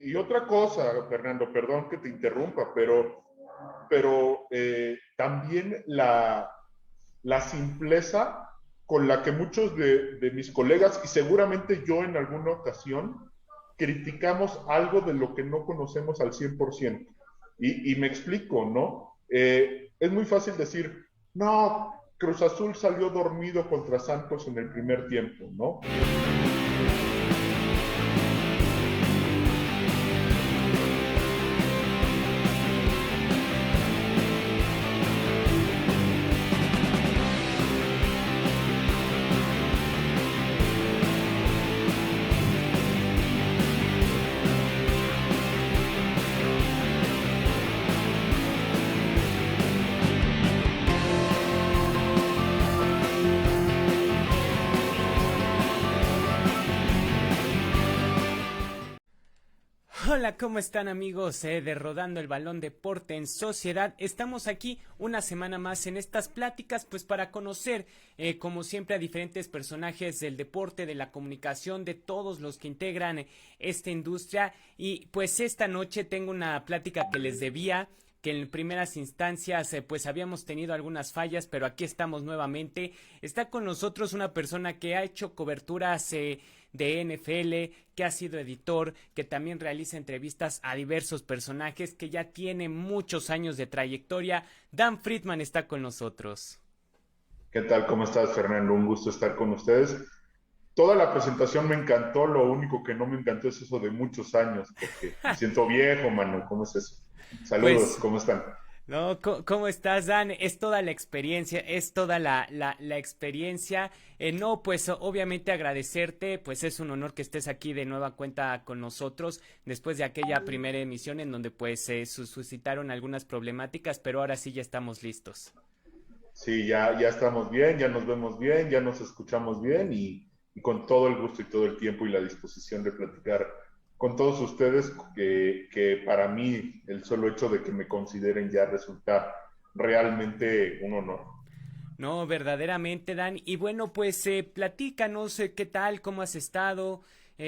y otra cosa, Fernando, perdón que te interrumpa, pero también la simpleza con la que muchos de mis colegas, y seguramente yo en alguna ocasión, criticamos algo de lo que no conocemos al 100%. Y me explico, ¿no? Es muy fácil decir, no, Cruz Azul salió dormido contra Santos en el primer tiempo, ¿no? Hola, ¿cómo están amigos de Rodando el Balón Deporte en Sociedad? Estamos aquí una semana más en estas pláticas, pues para conocer, como siempre, a diferentes personajes del deporte, de la comunicación, de todos los que integran esta industria. Y pues esta noche tengo una plática que les debía, que en primeras instancias pues habíamos tenido algunas fallas, pero aquí estamos nuevamente. Está con nosotros una persona que ha hecho coberturas de NFL, que ha sido editor, que también realiza entrevistas a diversos personajes, que ya tiene muchos años de trayectoria. Dan Friedman está con nosotros. ¿Qué tal? ¿Cómo estás, Fernando? Un gusto estar con ustedes. Toda la presentación me encantó, lo único que no me encantó es eso de muchos años, porque me siento viejo, mano. ¿Cómo es eso? Saludos, Pues ¿cómo están? no, ¿cómo estás, Dan? Es toda la experiencia, es toda la experiencia. No, pues obviamente agradecerte, pues es un honor que estés aquí de nueva cuenta con nosotros, después de aquella primera emisión en donde pues se suscitaron algunas problemáticas, pero ahora sí ya estamos listos. Sí, ya estamos bien, ya nos vemos bien, ya nos escuchamos bien y con todo el gusto y todo el tiempo y la disposición de platicar con todos ustedes, que para mí el solo hecho de que me consideren ya resulta realmente un honor. No, verdaderamente, Dan. Y bueno, pues platícanos qué tal, cómo has estado,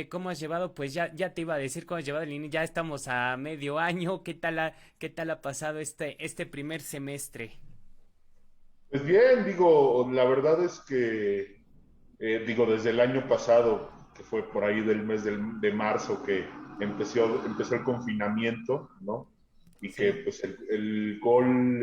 cómo has llevado, pues ya te iba a decir cómo has llevado el inicio, ya estamos a medio año, qué tal ha pasado este primer semestre. Pues bien, digo, la verdad es que, digo, desde el año pasado, que fue por ahí del mes de marzo que empezó el confinamiento, ¿no? Y que Sí, pues el gol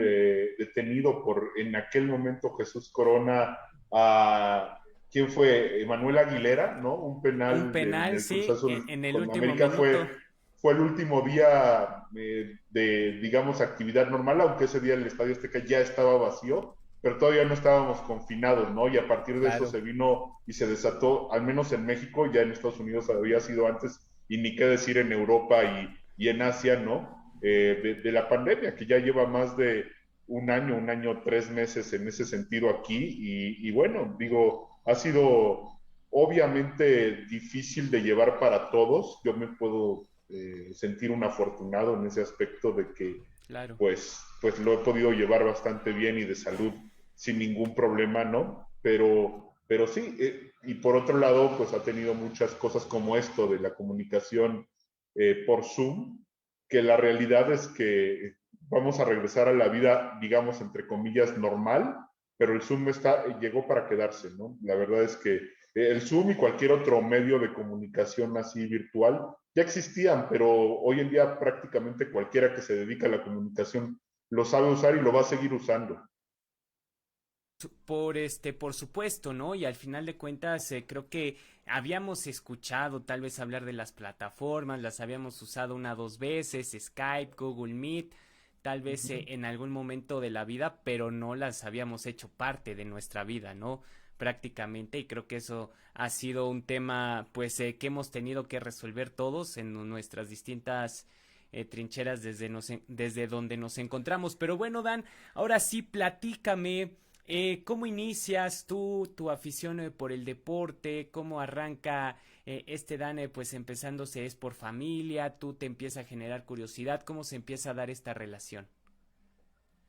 detenido por en aquel momento Jesús Corona a, ¿quién fue? Manuel Aguilera, ¿no? Un un penal en penal, el Cruz sí, Azul en el con último América minuto. fue el último día de, digamos, actividad normal, aunque ese día el Estadio Azteca ya estaba vacío, pero todavía no estábamos confinados, ¿no? Y a partir de eso Claro. se vino y se desató, al menos en México, ya en Estados Unidos había sido antes, y ni qué decir en Europa y en Asia, ¿no? De la pandemia, que ya lleva más de un año, 3 meses en ese sentido aquí, y bueno, digo, ha sido obviamente difícil de llevar para todos. Yo me puedo sentir un afortunado en ese aspecto de que Claro. pues lo he podido llevar bastante bien y de salud sin ningún problema, ¿no? Pero sí, y por otro lado, pues ha tenido muchas cosas como esto de la comunicación por Zoom, que la realidad es que vamos a regresar a la vida, digamos, entre comillas, normal, pero el Zoom llegó para quedarse, ¿no? La verdad es que el Zoom y cualquier otro medio de comunicación así virtual ya existían, pero hoy en día prácticamente cualquiera que se dedica a la comunicación lo sabe usar y lo va a seguir usando. Por supuesto, ¿no? Y al final de cuentas, creo que habíamos escuchado tal vez hablar de las plataformas, las habíamos usado una o dos veces, Skype, Google Meet, tal Uh vez -huh. en algún momento de la vida, pero no las habíamos hecho parte de nuestra vida, ¿no? Prácticamente, y creo que eso ha sido un tema, pues, que hemos tenido que resolver todos en nuestras distintas trincheras desde donde nos encontramos. Pero bueno, Dan, ahora sí, platícame. ¿Cómo inicias tú tu afición por el deporte? ¿Cómo arranca este Dane? Pues empezándose es por familia, tú te empieza a generar curiosidad, ¿cómo se empieza a dar esta relación?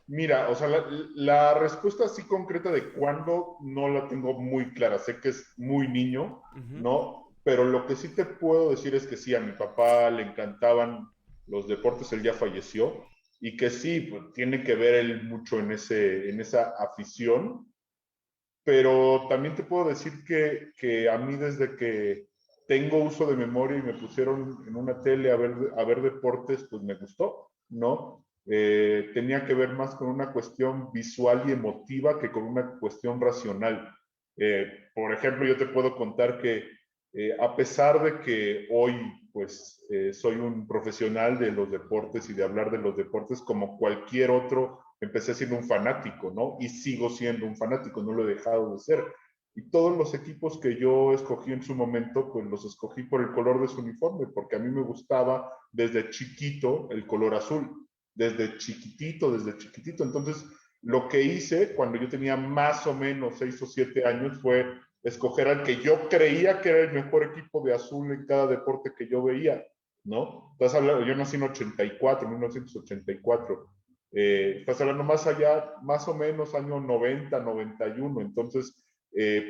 Mira, o sea, la respuesta así concreta de cuándo no la tengo muy clara. Sé que es muy niño, Ujú. ¿no? pero lo que sí te puedo decir es que sí, a mi papá le encantaban los deportes, él ya falleció, y que sí, pues, tiene que ver él mucho en esa afición, pero también te puedo decir que a mí desde que tengo uso de memoria y me pusieron en una tele a ver deportes, pues me gustó, ¿no? Tenía que ver más con una cuestión visual y emotiva que con una cuestión racional. Por ejemplo, yo te puedo contar que a pesar de que hoy pues soy un profesional de los deportes y de hablar de los deportes como cualquier otro, empecé siendo un fanático, ¿no? Y sigo siendo un fanático, no lo he dejado de ser. Y todos los equipos que yo escogí en su momento, pues los escogí por el color de su uniforme, porque a mí me gustaba desde chiquito el color azul, desde chiquitito. Entonces, lo que hice cuando yo tenía más o menos 6 o 7 años fue escoger al que yo creía que era el mejor equipo de azul en cada deporte que yo veía, ¿no? Estás hablando, yo nací en 84, 1984. Estás hablando más allá, más o menos año 90, 91. Entonces,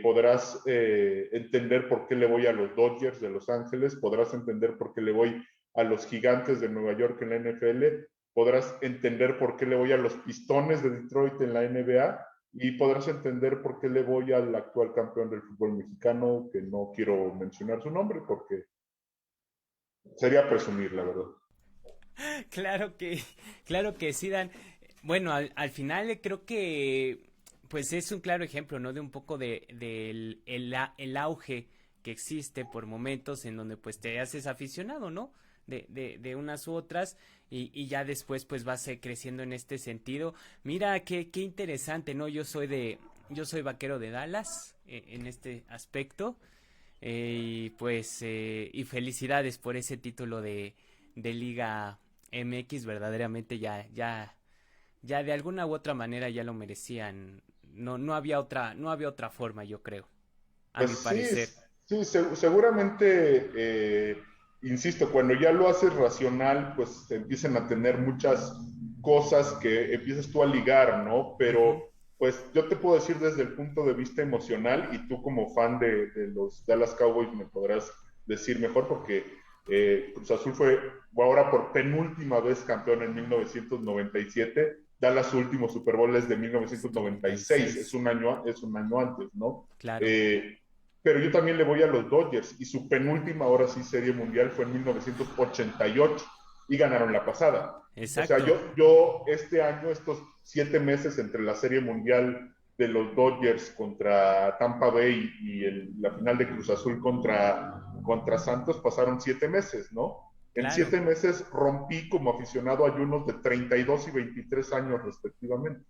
podrás entender por qué le voy a los Dodgers de Los Ángeles, podrás entender por qué le voy a los Gigantes de Nueva York en la NFL, podrás entender por qué le voy a los Pistones de Detroit en la NBA, y podrás entender por qué le voy al actual campeón del fútbol mexicano, que no quiero mencionar su nombre porque sería presumir, la verdad. Claro que, claro que sí, Dan. Bueno, al final creo que pues es un claro ejemplo, ¿no? De un poco el auge que existe por momentos en donde pues te haces aficionado, ¿no? De unas u otras y ya después pues vas creciendo en este sentido. Mira, qué interesante, ¿no? Yo soy vaquero de Dallas en este aspecto y pues, y felicidades por ese título de Liga MX, verdaderamente ya de alguna u otra manera ya lo merecían. No había otra forma, yo creo, a Pues mi sí, parecer. sí, seguramente, insisto, cuando ya lo haces racional, pues te empiezan a tener muchas cosas que empiezas tú a ligar, ¿no? Ujú. Pero pues yo te puedo decir desde el punto de vista emocional, y tú como fan de los Dallas Cowboys me podrás decir mejor, porque Cruz Azul fue ahora por penúltima vez campeón en 1997. Dallas su último Super Bowl es de noventa y 1996, seis es un año antes, ¿no? Claro, Eh, pero yo también le voy a los Dodgers, y su penúltima, ahora sí, serie mundial fue en 1988 y ganaron la pasada. O sea, exacto. yo este año, estos 7 meses entre la serie mundial de los Dodgers contra Tampa Bay y la final de Cruz Azul contra Santos, pasaron 7 meses, ¿no? En Claro. 7 meses rompí como aficionado ayunos de 32 y 23 años respectivamente.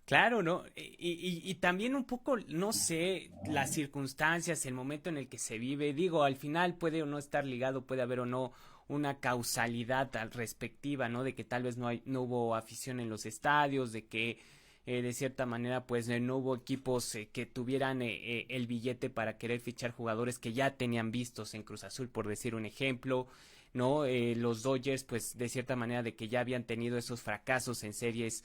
Claro, ¿no? Y también un poco, no sé, las circunstancias, el momento en el que se vive. Digo, al final puede o no estar ligado, puede haber o no una causalidad al respectiva, ¿no? De que tal vez no hubo afición en los estadios, de que de cierta manera pues no hubo equipos que tuvieran el billete para querer fichar jugadores que ya tenían vistos en Cruz Azul, por decir un ejemplo. ¿No? Los Dodgers, pues de cierta manera de que ya habían tenido esos fracasos en series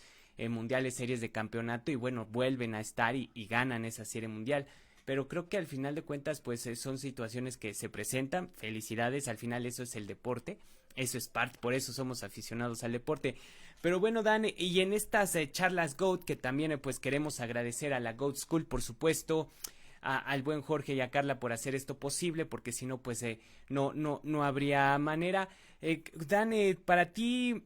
mundiales, series de campeonato y bueno, vuelven a estar y ganan esa serie mundial. Pero creo que al final de cuentas, pues son situaciones que se presentan. Felicidades, al final eso es el deporte. Eso es parte, por eso somos aficionados al deporte. Pero bueno, Dan, y en estas charlas GOAT, que también pues queremos agradecer a la GOAT School, por supuesto, al buen Jorge y a Carla por hacer esto posible, porque si no, pues no habría manera. Dan, para ti,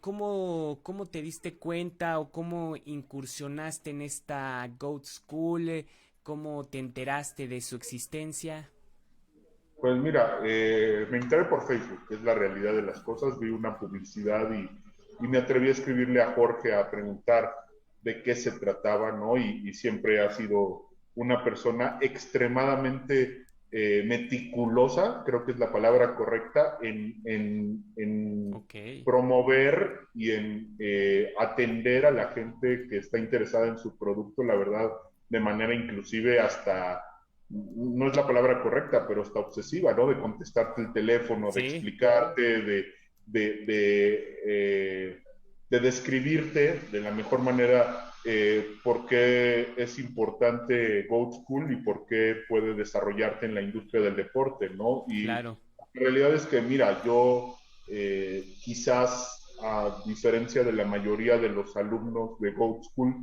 ¿cómo te diste cuenta o cómo incursionaste en esta Goat School? ¿Cómo te enteraste de su existencia? Pues mira, me enteré por Facebook, que es la realidad de las cosas. Vi una publicidad y me atreví a escribirle a Jorge a preguntar de qué se trataba, ¿no? Y siempre ha sido una persona extremadamente meticulosa, creo que es la palabra correcta, en Ok, promover y en atender a la gente que está interesada en su producto, la verdad, de manera inclusive hasta, no es la palabra correcta, pero hasta obsesiva, ¿no? De contestarte el teléfono, de sí, explicarte, de, de, eh, de describirte de la mejor manera por qué es importante Goat School y por qué puede desarrollarte en la industria del deporte, ¿no? Y Claro. la realidad es que, mira, yo quizás a diferencia de la mayoría de los alumnos de Goat School,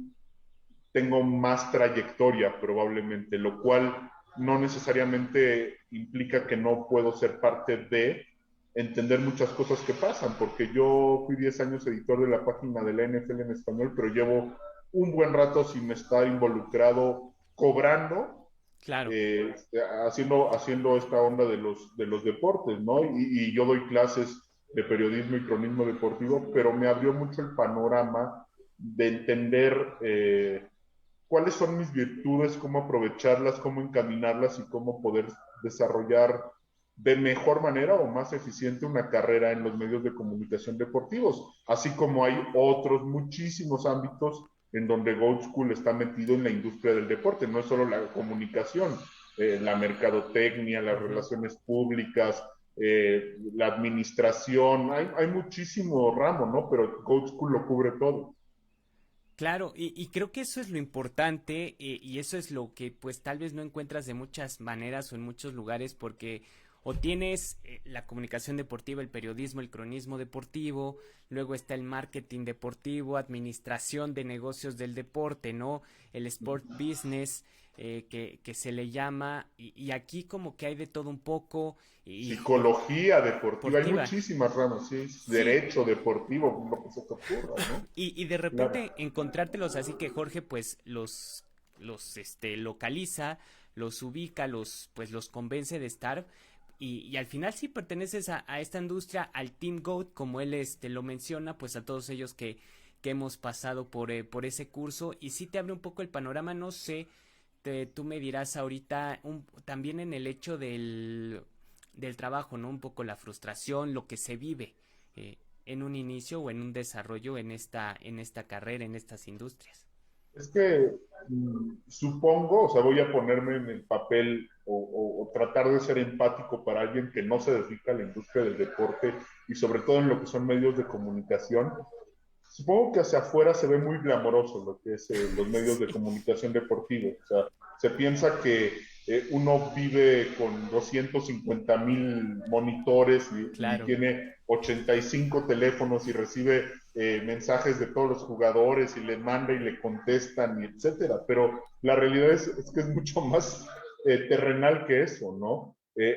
tengo más trayectoria probablemente, lo cual no necesariamente implica que no puedo ser parte de entender muchas cosas que pasan, porque yo fui 10 años editor de la página de la NFL en español, pero llevo un buen rato sin estar involucrado cobrando, Claro. eh, haciendo esta onda de los deportes, ¿no? Y yo doy clases de periodismo y cronismo deportivo, pero me abrió mucho el panorama de entender cuáles son mis virtudes, cómo aprovecharlas, cómo encaminarlas y cómo poder desarrollar de mejor manera o más eficiente una carrera en los medios de comunicación deportivos, así como hay otros muchísimos ámbitos en donde Gold School está metido en la industria del deporte, no es solo la comunicación, la mercadotecnia, las Ujú. relaciones públicas, la administración, hay muchísimo ramo, ¿no? Pero Gold School lo cubre todo. Claro, y creo que eso es lo importante y eso es lo que pues tal vez no encuentras de muchas maneras o en muchos lugares porque o tienes la comunicación deportiva, el periodismo, el cronismo deportivo, luego está el marketing deportivo, administración de negocios del deporte, ¿no? El sport business que se le llama y aquí como que hay de todo un poco y Psicología deportiva, hay deportiva. muchísimas ramas, sí, Sí, derecho deportivo, lo que se te ocurra, ¿no? y de Claro. repente encontrártelos así que Jorge pues localiza, los ubica, pues los convence de estar y al final sí perteneces a esta industria, al Team Goat, como él lo menciona, pues a todos ellos que hemos pasado por ese curso y sí te abre un poco el panorama, no sé, tú me dirás ahorita también en el hecho del trabajo, ¿no? Un poco la frustración, lo que se vive. En un inicio o en un desarrollo en esta carrera, en estas industrias. Es que supongo, o sea, voy a ponerme en el papel o tratar de ser empático para alguien que no se dedica a la industria del deporte y sobre todo en lo que son medios de comunicación. Supongo que hacia afuera se ve muy glamoroso lo que es los medios de Sí, comunicación deportivos. O sea, se piensa que uno vive con 250,000 monitores y claro. tiene 85 teléfonos y recibe mensajes de todos los jugadores y le manda y le contestan, y etcétera. Pero la realidad es que es mucho más terrenal que eso, ¿no?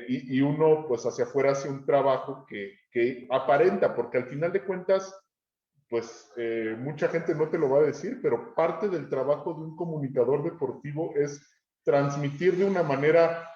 Y uno, pues hacia afuera hace un trabajo que aparenta, porque al final de cuentas pues mucha gente no te lo va a decir, pero parte del trabajo de un comunicador deportivo es transmitir de una manera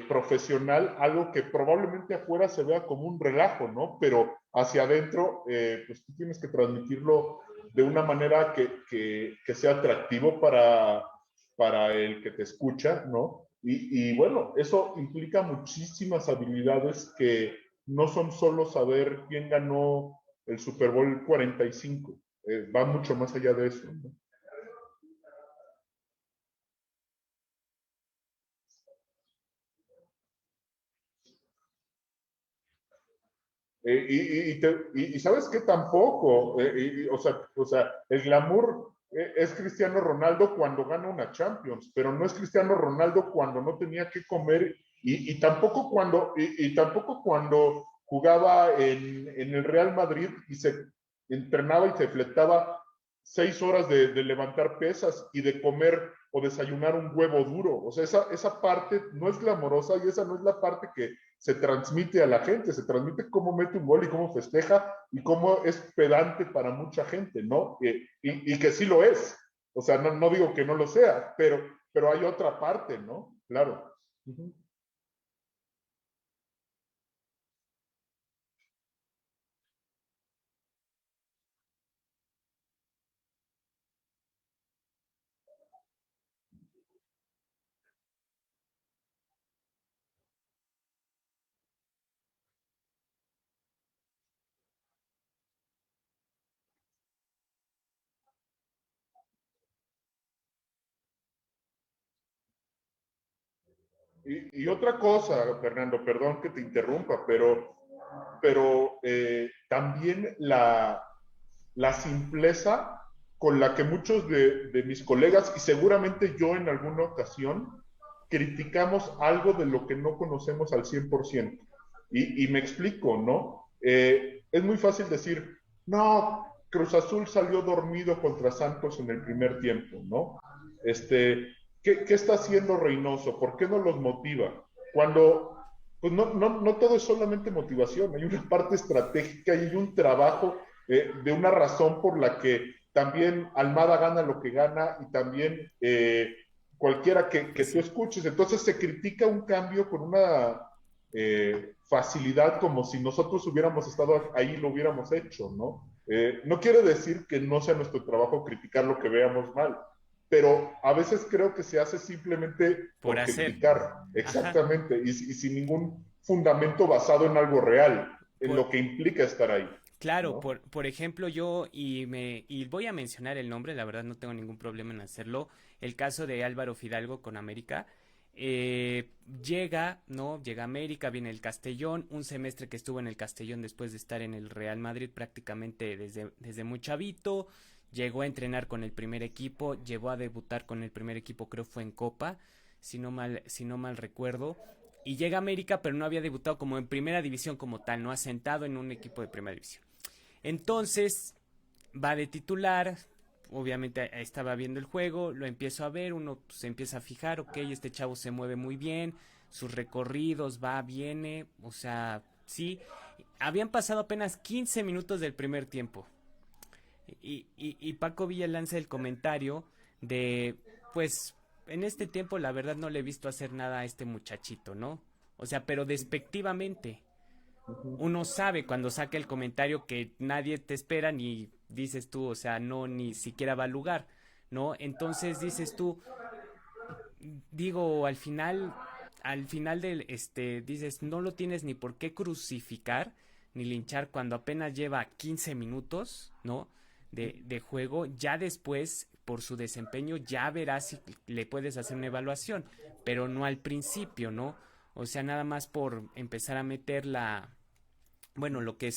profesional algo que probablemente afuera se vea como un relajo, ¿no? Pero hacia adentro, pues tú tienes que transmitirlo de una manera que sea atractivo para el que te escucha, ¿no? Y bueno, eso implica muchísimas habilidades que no son solo saber quién ganó el Super Bowl 45. Va mucho más allá de eso, ¿no? Y sabes que tampoco, o sea, el glamour es Cristiano Ronaldo cuando gana una Champions, pero no es Cristiano Ronaldo cuando no tenía que comer y tampoco cuando jugaba en el Real Madrid y se entrenaba y se fletaba 6 horas de levantar pesas y de comer o desayunar un huevo duro. O sea, esa parte no es glamorosa y esa no es la parte que se transmite a la gente, se transmite cómo mete un gol y cómo festeja y cómo es pedante para mucha gente, ¿no? Y que sí lo es. O sea, no digo que no lo sea, pero hay otra parte, ¿no? Claro. Uh -huh. Y otra cosa, Fernando, perdón que te interrumpa, pero también la simpleza con la que muchos de mis colegas, y seguramente yo en alguna ocasión, criticamos algo de lo que no conocemos al 100%. Y me explico, ¿no? Es muy fácil decir, no, Cruz Azul salió dormido contra Santos en el primer tiempo, ¿no? ¿Qué está haciendo Reynoso? ¿Por qué no los motiva? Cuando, pues no todo es solamente motivación, hay una parte estratégica y hay un trabajo de una razón por la que también Almada gana lo que gana y también cualquiera que Pues tú sí. escuches. Entonces se critica un cambio con una facilidad como si nosotros hubiéramos estado ahí y lo hubiéramos hecho, ¿no? No quiere decir que no sea nuestro trabajo criticar lo que veamos mal, pero a veces creo que se hace simplemente Por por hacer. criticar, Ajá. exactamente, y sin ningún fundamento basado en algo real, en Por, lo que implica estar ahí, claro, ¿no? por ejemplo, y voy a mencionar el nombre, la verdad no tengo ningún problema en hacerlo. El caso de Álvaro Fidalgo con América. Llega, ¿no? Llega a América, viene el Castellón, un semestre que estuvo en el Castellón después de estar en el Real Madrid prácticamente desde muy chavito. Llegó a entrenar con el primer equipo, llegó a debutar con el primer equipo, creo fue en Copa, si no mal recuerdo. Y llega a América, pero no había debutado como en primera división como tal, no asentado en un equipo de primera división. Entonces va de titular, obviamente estaba viendo el juego, lo empiezo a ver, uno se empieza a fijar, ok, este chavo se mueve muy bien, sus recorridos, va, viene, o sea, sí, habían pasado apenas 15 minutos del primer tiempo. Y Paco Villa lanza el comentario de, pues, en este tiempo la verdad no le he visto hacer nada a este muchachito, ¿no? O sea, pero despectivamente Ujú. uno sabe cuando saca el comentario que nadie te espera ni dices tú, o sea, no ni siquiera va al lugar, ¿no? Entonces dices tú, digo, al final del, dices, no lo tienes ni por qué crucificar ni linchar cuando apenas lleva 15 minutos, ¿no? De juego, ya después, por su desempeño, ya verás si le puedes hacer una evaluación, pero no al principio, ¿no? O sea, nada más por empezar a meter bueno, lo que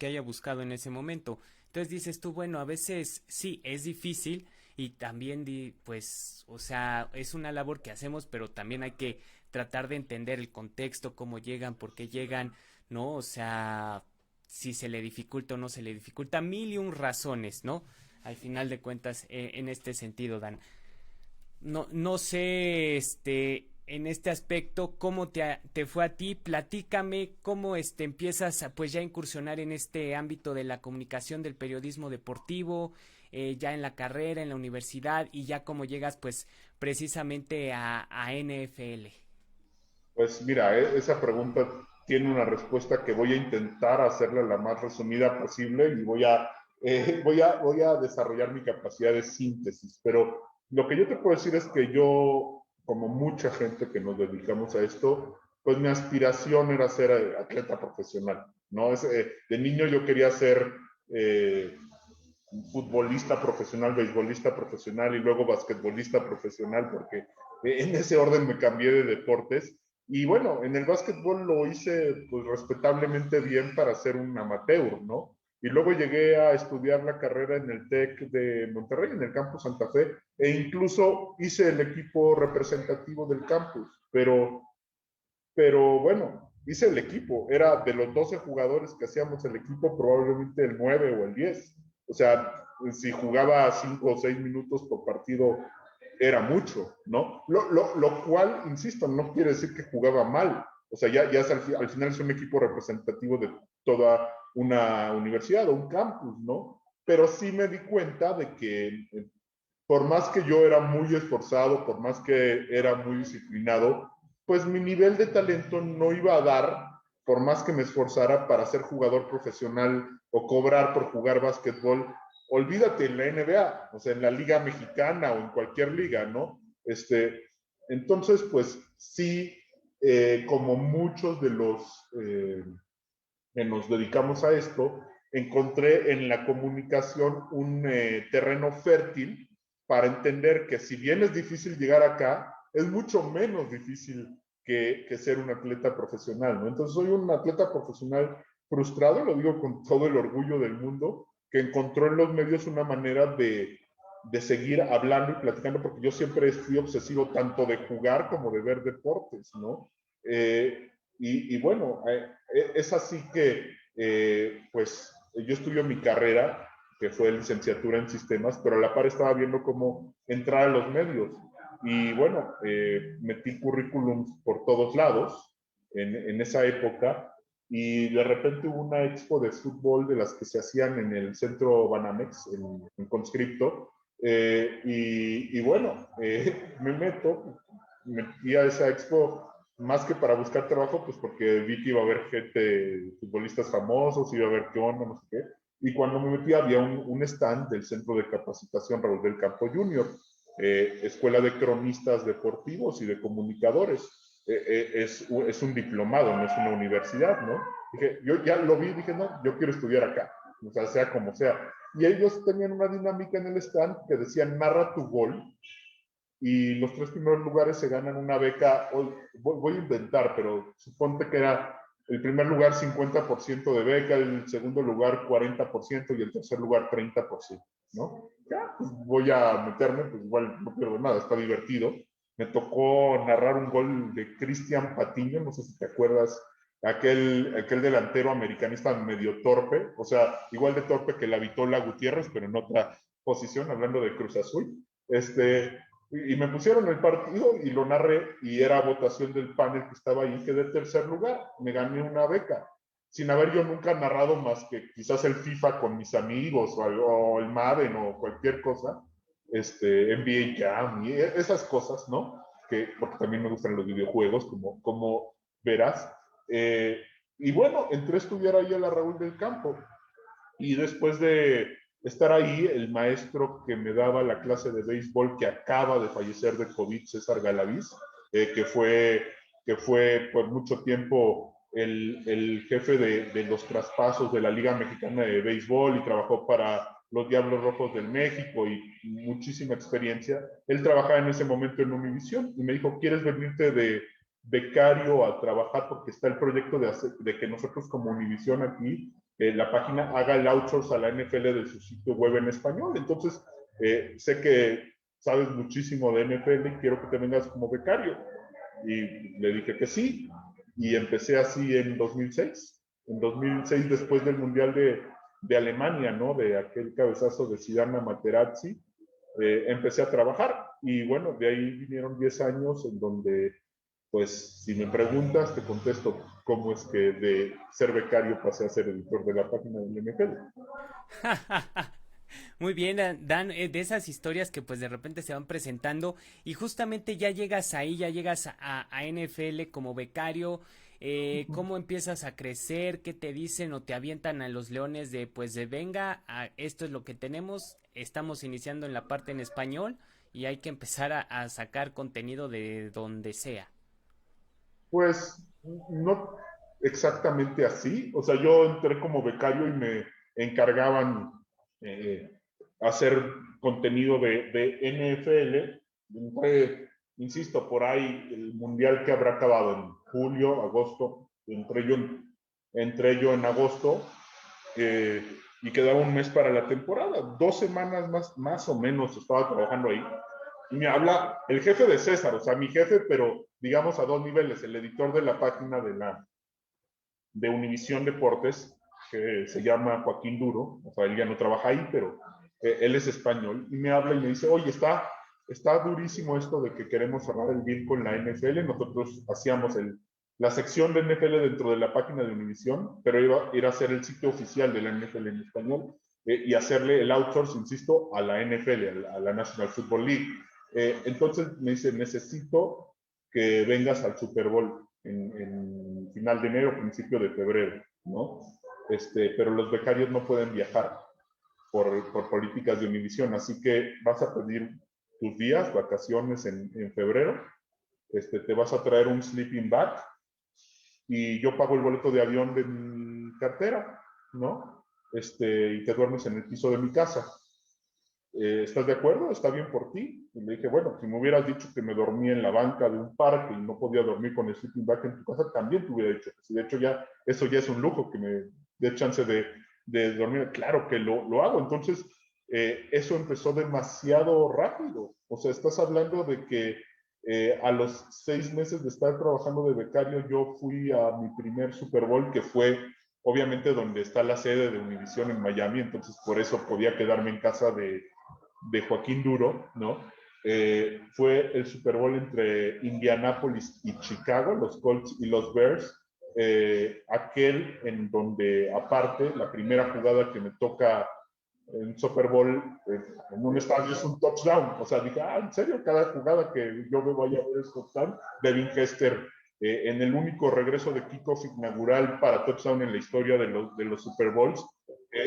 haya buscado en ese momento. Entonces dices tú, bueno, a veces sí, es difícil y también, pues, o sea, es una labor que hacemos, pero también hay que tratar de entender el contexto, cómo llegan, por qué llegan, ¿no? O sea, si se le dificulta o no se le dificulta, mil y un razones, ¿no? Al final de cuentas, en este sentido, Dan. No sé, en este aspecto, cómo te fue a ti, platícame cómo empiezas a, pues ya incursionar en este ámbito de la comunicación del periodismo deportivo, ya en la carrera, en la universidad y ya cómo llegas pues precisamente a NFL. Pues mira, esa pregunta tiene una respuesta que voy a intentar hacerla la más resumida posible y voy a desarrollar mi capacidad de síntesis. Pero lo que yo te puedo decir es que yo, como mucha gente que nos dedicamos a esto, pues mi aspiración era ser atleta profesional, ¿no? De niño yo quería ser eh, futbolista profesional, beisbolista profesional y luego basquetbolista profesional, porque en ese orden me cambié de deportes. Y bueno, en el básquetbol lo hice pues respetablemente bien para ser un amateur, ¿no? Y luego llegué a estudiar la carrera en el TEC de Monterrey, en el campus Santa Fe, e incluso hice el equipo representativo del campus, pero bueno, hice el equipo, era de los 12 jugadores que hacíamos el equipo, probablemente el 9 o el 10. O sea, si jugaba 5 o 6 minutos por partido, era mucho, ¿no? Lo cual, insisto, no quiere decir que jugaba mal. O sea, ya al final es un equipo representativo de toda una universidad o un campus, ¿no? Pero sí me di cuenta de que por más que yo era muy esforzado, por más que era muy disciplinado, pues mi nivel de talento no iba a dar, por más que me esforzara para ser jugador profesional o cobrar por jugar básquetbol. Olvídate en la NBA, o sea, en la liga mexicana o en cualquier liga, ¿no? Entonces, pues sí, como muchos de los que nos dedicamos a esto, encontré en la comunicación un terreno fértil para entender que si bien es difícil llegar acá, es mucho menos difícil que ser un atleta profesional, ¿no? Entonces soy un atleta profesional frustrado, lo digo con todo el orgullo del mundo, que encontró en los medios una manera de seguir hablando y platicando, porque yo siempre fui obsesivo tanto de jugar como de ver deportes, ¿no? Y bueno, es así que, pues, yo estudio mi carrera, que fue licenciatura en sistemas, pero a la par estaba viendo cómo entrar a los medios. Y bueno, metí currículums por todos lados en esa época, y de repente hubo una expo de fútbol de las que se hacían en el centro Banamex, en Conscripto, y bueno, me metí a esa expo más que para buscar trabajo, pues porque vi que iba a haber gente, futbolistas famosos, iba a ver qué onda, no sé qué. Y cuando me metí había un stand del Centro de Capacitación Raúl del Campo Junior, Escuela de Cronistas Deportivos y de Comunicadores. Es un diplomado, no es una universidad, ¿no? Dije, yo ya lo vi, dije, no, yo quiero estudiar acá, o sea como sea. Y ellos tenían una dinámica en el stand que decían, narra tu gol, y los 3 primeros lugares se ganan una beca. Voy a inventar, pero suponte que era el primer lugar 50% de beca, el segundo lugar 40% y el tercer lugar 30%, ¿no? Ya, pues voy a meterme, pues igual no pierdo nada, está divertido. Me tocó narrar un gol de Cristian Patiño, no sé si te acuerdas, aquel delantero americanista medio torpe, o sea, igual de torpe que la Vitola Gutiérrez, pero en otra posición, hablando de Cruz Azul. Y me pusieron el partido y lo narré, y era votación del panel que estaba ahí, quedé tercer lugar, me gané una beca, sin haber yo nunca narrado más que quizás el FIFA con mis amigos, o el Madden o cualquier cosa, NBA Jam y esas cosas, ¿no? Porque también me gustan los videojuegos, como verás. Eh, y bueno, entré a estudiar ahí a la Raúl del Campo, y después de estar ahí, el maestro que me daba la clase de béisbol, que acaba de fallecer de COVID, César Galaviz, que fue por mucho tiempo el jefe de los traspasos de la Liga Mexicana de Béisbol y trabajó para los Diablos Rojos del México y muchísima experiencia. Él trabajaba en ese momento en Univisión y me dijo, ¿quieres venirte de becario a trabajar? Porque está el proyecto de que nosotros como Univisión aquí, la página haga el outsource a la NFL de su sitio web en español. Entonces, sé que sabes muchísimo de NFL y quiero que te vengas como becario. Y le dije que sí, y empecé así en 2006. En 2006, después del Mundial de Alemania, ¿no? De aquel cabezazo de Zidane a Materazzi, empecé a trabajar. Y bueno, de ahí vinieron 10 años en donde, pues, si me preguntas, te contesto cómo es que de ser becario pasé a ser editor de la página del NFL. Muy bien, Dan, de esas historias que pues de repente se van presentando y justamente ya llegas ahí, ya llegas a NFL como becario. ¿Cómo empiezas a crecer? ¿Qué te dicen o te avientan a los leones de pues de venga, esto es lo que tenemos, estamos iniciando en la parte en español y hay que empezar a sacar contenido de donde sea? Pues no exactamente así. O sea, yo entré como becario y me encargaban eh, hacer contenido de NFL. Entré, insisto, por ahí el mundial que habrá acabado en julio, agosto. Entré yo en agosto, eh, y quedaba un mes para la temporada. 2 semanas más o menos estaba trabajando ahí. Y me habla el jefe de César, o sea, mi jefe, pero digamos a 2 niveles, el editor de la página de Univisión Deportes, que se llama Joaquín Duro, o sea, él ya no trabaja ahí, pero él es español, y me habla y me dice, oye, está durísimo esto de que queremos cerrar el deal con la NFL. Nosotros hacíamos la sección de NFL dentro de la página de Univisión, pero iba a ser el sitio oficial de la NFL en español, y hacerle el outsource, insisto, a la NFL, a la National Football League. Entonces me dice, necesito que vengas al Super Bowl en final de enero, principio de febrero, ¿no? Pero los becarios no pueden viajar por políticas de Univisión, así que vas a pedir tus días, vacaciones en febrero, te vas a traer un sleeping bag y yo pago el boleto de avión de mi cartera, ¿no? Y te duermes en el piso de mi casa. ¿Estás de acuerdo? ¿Está bien por ti? Y le dije, bueno, si me hubieras dicho que me dormí en la banca de un parque y no podía dormir con el sleeping bag en tu casa, también te hubiera dicho que sí. De hecho, eso ya es un lujo, que me dé chance de dormir. Claro que lo hago. Entonces, eso empezó demasiado rápido. O sea, estás hablando de que a los 6 meses de estar trabajando de becario, yo fui a mi primer Super Bowl, que fue obviamente donde está la sede de Univision en Miami, entonces por eso podía quedarme en casa de Joaquín Duro, ¿no? Fue el Super Bowl entre Indianapolis y Chicago, los Colts y los Bears, aquel en donde aparte la primera jugada que me toca en Super Bowl en un estadio es un touchdown. O sea, dije, ¿en serio? Cada jugada que yo me vaya a ver es touchdown. Devin Hester, en el único regreso de kickoff inaugural para touchdown en la historia de los Super Bowls,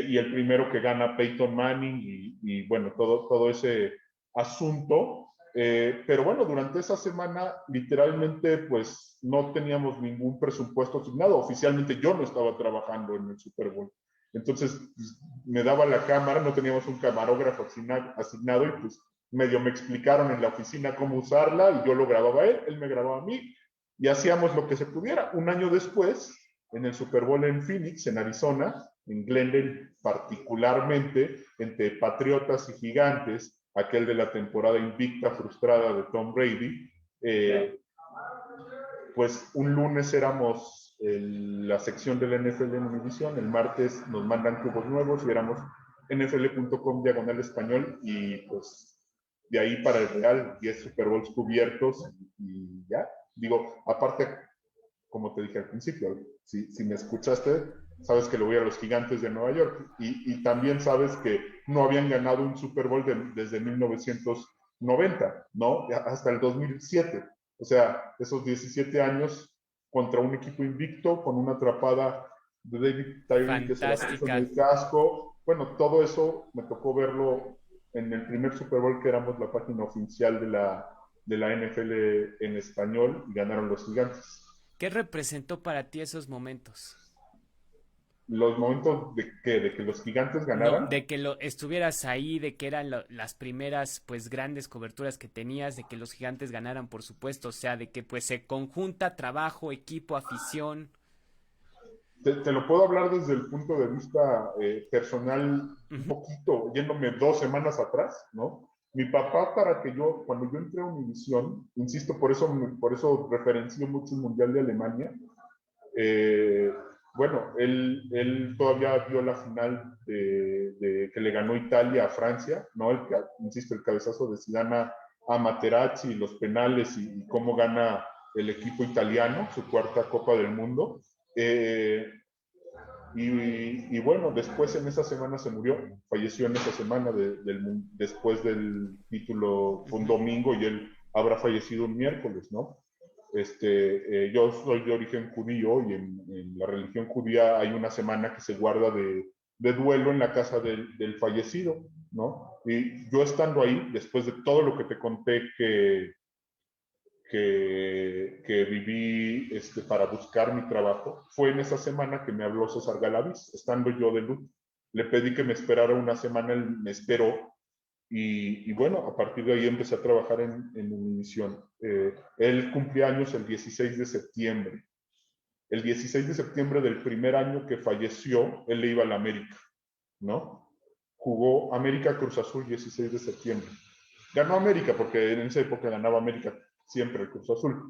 y el primero que gana Peyton Manning, y bueno, todo ese asunto. Pero bueno, durante esa semana literalmente pues no teníamos ningún presupuesto asignado. Oficialmente yo no estaba trabajando en el Super Bowl. Entonces pues, me daba la cámara, no teníamos un camarógrafo asignado, y pues medio me explicaron en la oficina cómo usarla y yo lo grababa a él, él me grababa a mí y hacíamos lo que se pudiera. Un año después, en el Super Bowl en Phoenix, en Arizona, en Glendale particularmente, entre Patriotas y Gigantes, aquel de la temporada invicta frustrada de Tom Brady, pues un lunes éramos la sección de la NFL en Univision, el martes nos mandan cubos nuevos y éramos nfl.com/español, y pues de ahí para el Real 10 Super Bowls cubiertos y ya. Digo, aparte, como te dije al principio, si me escuchaste, sabes que le voy a los Gigantes de Nueva York, y también sabes que no habían ganado un Super Bowl desde 1990, ¿no? Hasta el 2007. O sea, esos 17 años contra un equipo invicto, con una atrapada de David Tyree que se la puso en Fantástica. el casco. Bueno, todo eso me tocó verlo en el primer Super Bowl, que éramos la página oficial de la NFL en español, y ganaron los Gigantes. ¿Qué representó para ti esos momentos? Los momentos de que los Gigantes No, ganaran. de que lo estuvieras ahí, de que eran las primeras pues grandes coberturas que tenías, de que los gigantes ganaran, por supuesto, o sea, de que pues se conjunta trabajo, equipo, afición. Te lo puedo hablar desde el punto de vista personal, un Ujú. poquito, yéndome 2 semanas atrás, ¿no? Mi papá, cuando yo entré a Univisión, insisto, por eso referencio mucho el Mundial de Alemania. eh, bueno, él todavía vio la final que le ganó Italia a Francia, ¿no? Insisto, el cabezazo de Zidane a Materazzi, los penales, y cómo gana el equipo italiano su cuarta Copa del Mundo. Eh, y bueno, después en esa semana se murió, falleció en esa semana después del título, fue un Ujú. domingo y él habrá fallecido un miércoles, ¿no? Yo soy de origen judío, y en la religión judía hay una semana que se guarda de duelo en la casa del fallecido, ¿no? Y yo estando ahí, después de todo lo que te conté que viví para buscar mi trabajo, fue en esa semana que me habló César Galaviz, estando yo de luto. Le pedí que me esperara una semana, él me esperó, y bueno, a partir de ahí empecé a trabajar en Univisión. Él cumplía años el 16 de septiembre. El 16 de septiembre del primer año que falleció, él le iba a la América, ¿no? Jugó América Cruz Azul 16 de septiembre. Ganó América, porque en esa época ganaba América siempre el Cruz Azul.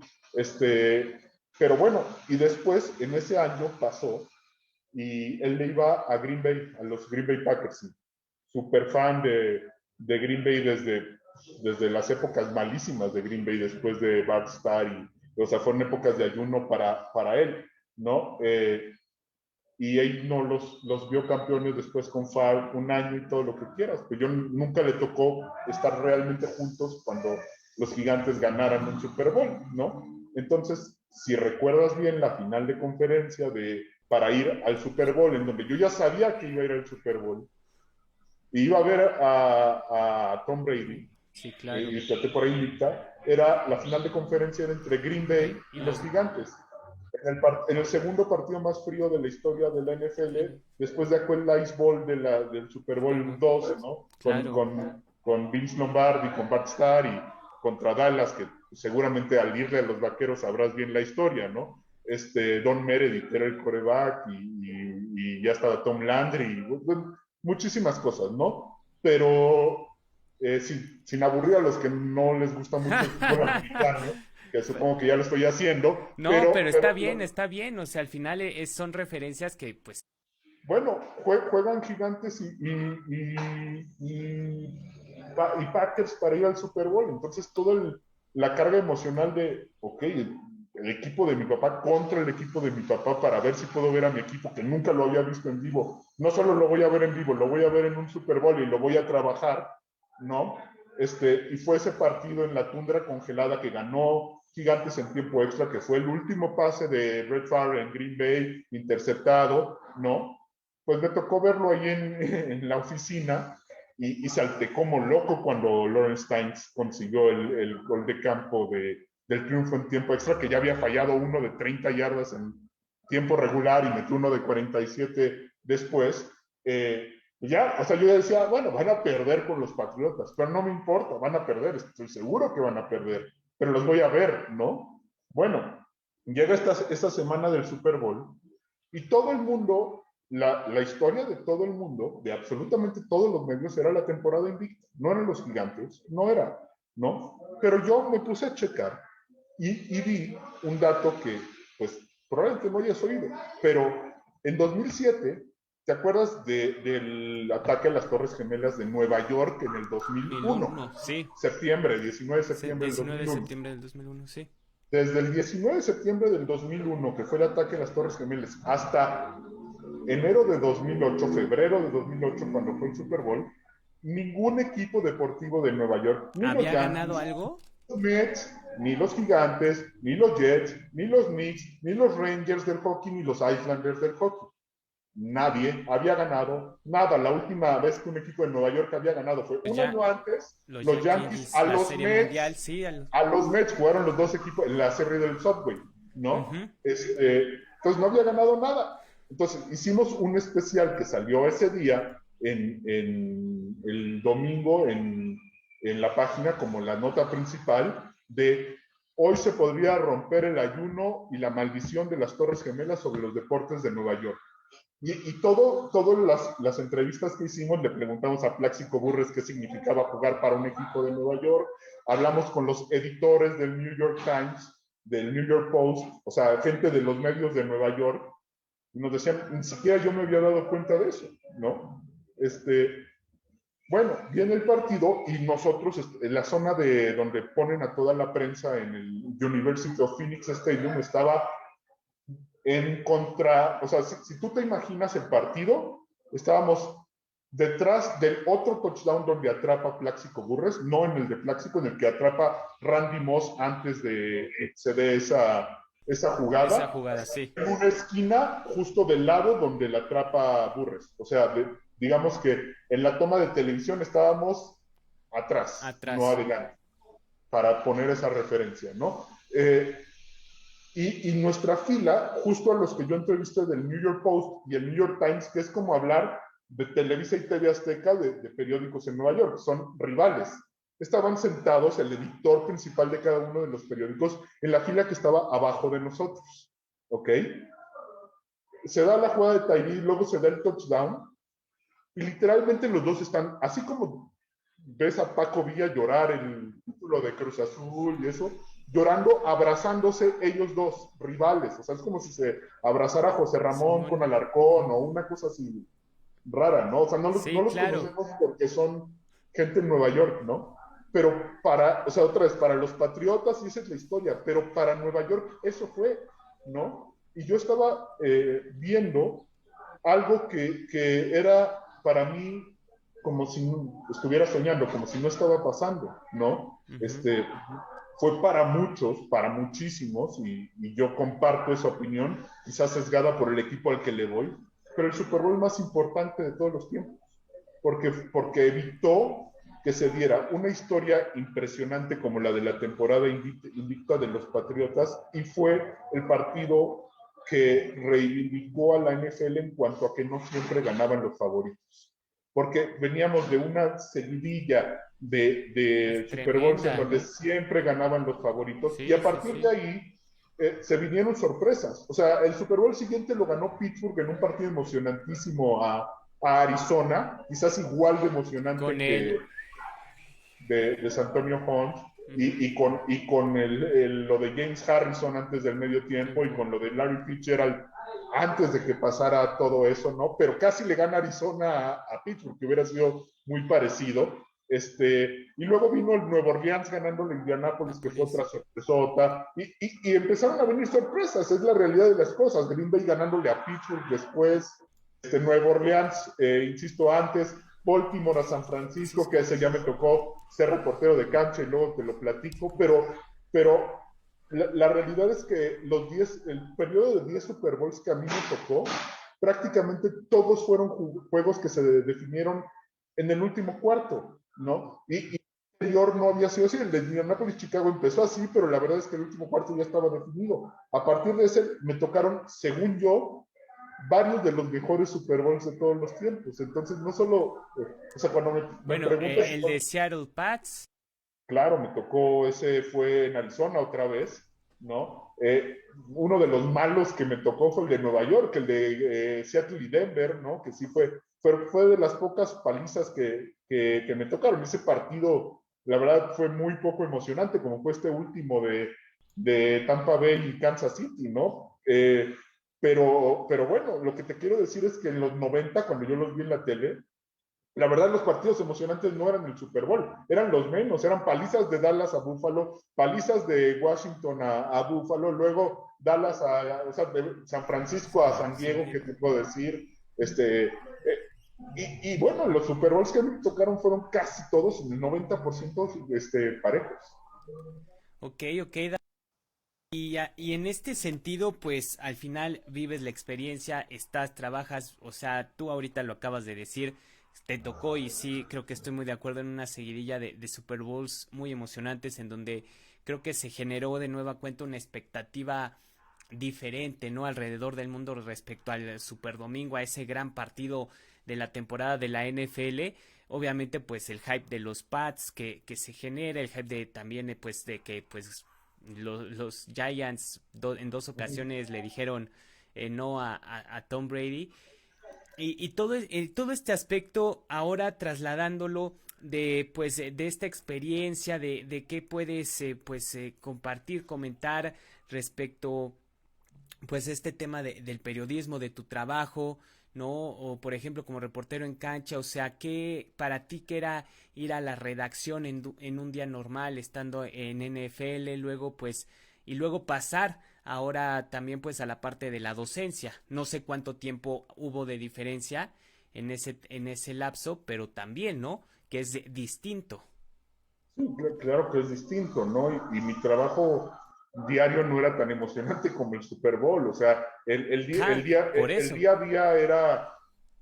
Pero bueno, y después en ese año pasó y él le iba a Green Bay, a los Green Bay Packers. Súper fan de Green Bay desde las épocas malísimas de Green Bay, después de Bart Starr, o sea, fueron épocas de ayuno para él, ¿no? Y él no los vio campeones después con Favre un año y todo lo que quieras, pero yo nunca le tocó estar realmente juntos cuando los Gigantes ganaran un Super Bowl, ¿no? Entonces, si recuerdas bien la final de conferencia para ir al Super Bowl, en donde yo ya sabía que iba a ir al Super Bowl, y iba a ver a Tom Brady, Sí, claro. y traté por ahí invicta, era la final de conferencia era entre Green Bay Bay y y los los... Gigantes. En el segundo partido más frío de la historia de la NFL, Ujú. después de aquel Ice Bowl del Super Bowl 12, ¿no? Claro. Con Vince Lombardi, con Bart Starr, y contra Dallas, que seguramente al irle a los Vaqueros sabrás bien la historia, ¿no? Don Meredith era el coreback, y ya estaba Tom Landry, y, bueno, muchísimas cosas, ¿no? pero sin aburrir a los que no les gusta mucho el fútbol americano, que supongo que ya lo estoy haciendo, No, pero está bien, o sea, al final son referencias que pues... bueno, juegan Gigantes y Packers para ir al Super Bowl. Entonces, toda la carga emocional de, ok, el equipo de mi papá contra el equipo de mi papá para ver si puedo ver a mi equipo que nunca lo había visto en vivo. No solo lo voy a ver en vivo, lo voy a ver en un Super Bowl y lo voy a trabajar, ¿no? Y fue ese partido en la tundra congelada que ganó Gigantes en tiempo extra, que fue el último pase de Brett Favre en Green Bay, interceptado, ¿no? Pues me tocó verlo ahí en la oficina y salté como loco cuando Lawrence Tynes consiguió el gol de campo del triunfo en tiempo extra, que ya había fallado uno de 30 yardas en tiempo regular y metió uno de 47 después. Ya, o sea, yo decía, bueno, van a perder con los Patriotas, pero no me importa, van a perder, estoy seguro que van a perder, pero los voy a ver, ¿no? Bueno, llega esta semana del Super Bowl y todo el mundo, la historia de todo el mundo, de absolutamente todos los medios, era la temporada invicta. No eran los Gigantes, no era, ¿no? Pero yo me puse a checar y vi un dato que, pues, probablemente no hayas oído, pero en 2007, ¿te acuerdas del ataque a las Torres Gemelas de Nueva York en el 2001? Sí. Septiembre, 19 de septiembre del 19 de 2001. septiembre del 2001, sí. Desde el 19 de septiembre del 2001, que fue el ataque a las Torres Gemelas, hasta enero de 2008, febrero de 2008, cuando fue el Super Bowl, ningún equipo deportivo de Nueva York, ni los ¿Había ganado Yankees, algo? los Mets, ni los Gigantes, ni los Jets, ni los Knicks, ni los Rangers del hockey, ni los Islanders del hockey. Nadie había ganado nada. La última vez que un equipo de Nueva York había ganado fue un año antes, los Yankees a los Mets. Mundial, sí, a los Mets jugaron los dos equipos en la serie del Subway, ¿no? Entonces no había ganado nada. Entonces hicimos un especial que salió ese día en el domingo en la página como la nota principal de hoy se podría romper el ayuno y la maldición de las Torres Gemelas sobre los deportes de Nueva York. Y todas las entrevistas que hicimos le preguntamos a Plaxico Burres qué significaba jugar para un equipo de Nueva York. Hablamos con los editores del New York Times, del New York Post, o sea, gente de los medios de Nueva York, y nos decían, ni siquiera yo me había dado cuenta de eso, ¿no? Bueno, viene el partido y nosotros, en la zona de donde ponen a toda la prensa en el University of Phoenix Stadium, estaba en contra, o sea, si tú te imaginas el partido, estábamos detrás del otro touchdown donde atrapa Plaxico Burres, no en el de Plaxico, en el que atrapa Randy Moss antes de que se dé esa jugada. Esa jugada, sí. En una esquina justo del lado donde la atrapa Burres. O sea, digamos que en la toma de televisión estábamos atrás. No adelante, para poner esa referencia, ¿no? Y nuestra fila, justo a los que yo entrevisté del New York Post y el New York Times, que es como hablar de Televisa y TV Azteca de periódicos en Nueva York, son rivales. Estaban sentados el editor principal de cada uno de los periódicos en la fila que estaba abajo de nosotros, ¿ok? Se da la jugada de Tyree, luego se da el touchdown, y literalmente los dos están, así como ves a Paco Villa llorar el título de Cruz Azul y eso, llorando, abrazándose ellos dos, rivales. O sea, es como si se abrazara José Ramón con Alarcón o una cosa así rara, ¿no? O sea, no los conocemos porque son gente en Nueva York, ¿no? Pero o sea, otra vez, para los Patriotas, y esa es la historia, pero para Nueva York eso fue, ¿no? Y yo estaba viendo algo que era para mí como si estuviera soñando, como si no estaba pasando, ¿no? Fue para muchos, para muchísimos, y yo comparto esa opinión, quizás sesgada por el equipo al que le voy, pero el Super Bowl más importante de todos los tiempos, porque evitó que se diera una historia impresionante como la de la temporada invicta de los Patriotas, y fue el partido que reivindicó a la NFL en cuanto a que no siempre ganaban los favoritos. Porque veníamos de una seguidilla de Super Bowls en donde siempre ganaban los favoritos, y a partir de ahí se vinieron sorpresas. O sea, el Super Bowl siguiente lo ganó Pittsburgh en un partido emocionantísimo a a Arizona, quizás igual de emocionante Con que el... de Santonio Holmes, Ujú, y con lo de James Harrison antes del medio tiempo y ujú. con lo de Larry Fitzgerald antes de que pasara todo eso, ¿no? Pero casi le gana Arizona a Pittsburgh, que hubiera sido muy parecido. Y luego vino el Nuevo Orleans ganándole a Indianapolis, que fue otra Nápoles. sorpresota, y empezaron a venir sorpresas, es la realidad de las cosas. Green Bay ganándole a Pittsburgh después, Nuevo Orleans, insisto, antes, Baltimore a San Francisco, que ese ya me tocó ser reportero de cancha y luego te lo platico, pero la realidad es que el periodo de 10 Super Bowls que a mí me tocó, prácticamente todos fueron juegos que se definieron en el último cuarto, ¿no? Y el anterior no había sido así, el de Indianapolis Chicago empezó así, pero la verdad es que el último cuarto ya estaba definido. A partir de ese me tocaron, según yo, varios de los mejores Super Bowls de todos los tiempos. Entonces, no solo, o sea, cuando me Bueno, preguntas, el de Seattle Pats. claro, me tocó, ese fue en Arizona otra vez, ¿no? Uno de los malos que me tocó fue el de Nueva York, el de Seattle y Denver, ¿no? Que sí fue de las pocas palizas que me tocaron. Ese partido, la verdad, fue muy poco emocionante, como fue este último de Tampa Bay y Kansas City, ¿no? Pero bueno, lo que te quiero decir es que en los 90, cuando yo los vi en la tele, la verdad los partidos emocionantes no eran el Super Bowl, eran los menos, eran palizas de Dallas a Buffalo, palizas de Washington a Buffalo, luego Dallas o sea, de San Francisco a San San Diego, ¿qué Diego. te puedo decir? Y bueno, los Super Bowls que me tocaron fueron casi todos, el 90% parejos. Ok, ok. Y en este sentido, pues al final vives la experiencia, estás, trabajas, o sea, tú ahorita lo acabas de decir, te tocó y sí, creo que estoy muy de acuerdo en una seguidilla de Super Bowls muy emocionantes en donde creo que se generó de nueva cuenta una expectativa diferente, ¿no? Alrededor del mundo respecto al Super Domingo, a ese gran partido de la temporada de la NFL. Obviamente, pues el hype de los Pats que se genera, el hype de también, pues, de que, pues, los Giants en dos ocasiones le dijeron no a Tom Brady. Y todo este aspecto ahora trasladándolo de pues de esta experiencia de qué puedes pues compartir, comentar respecto pues este tema del periodismo, de tu trabajo, ¿no? O por ejemplo como reportero en cancha, o sea, ¿qué para ti que era ir a la redacción en un día normal estando en NFL, luego pues, y luego pasar ahora también pues a la parte de la docencia? No sé cuánto tiempo hubo de diferencia en ese lapso, pero también, ¿no? Que es distinto. Sí, claro que es distinto, ¿no? Y mi trabajo diario no era tan emocionante como el Super Bowl, o sea, Ja, por el eso. día a día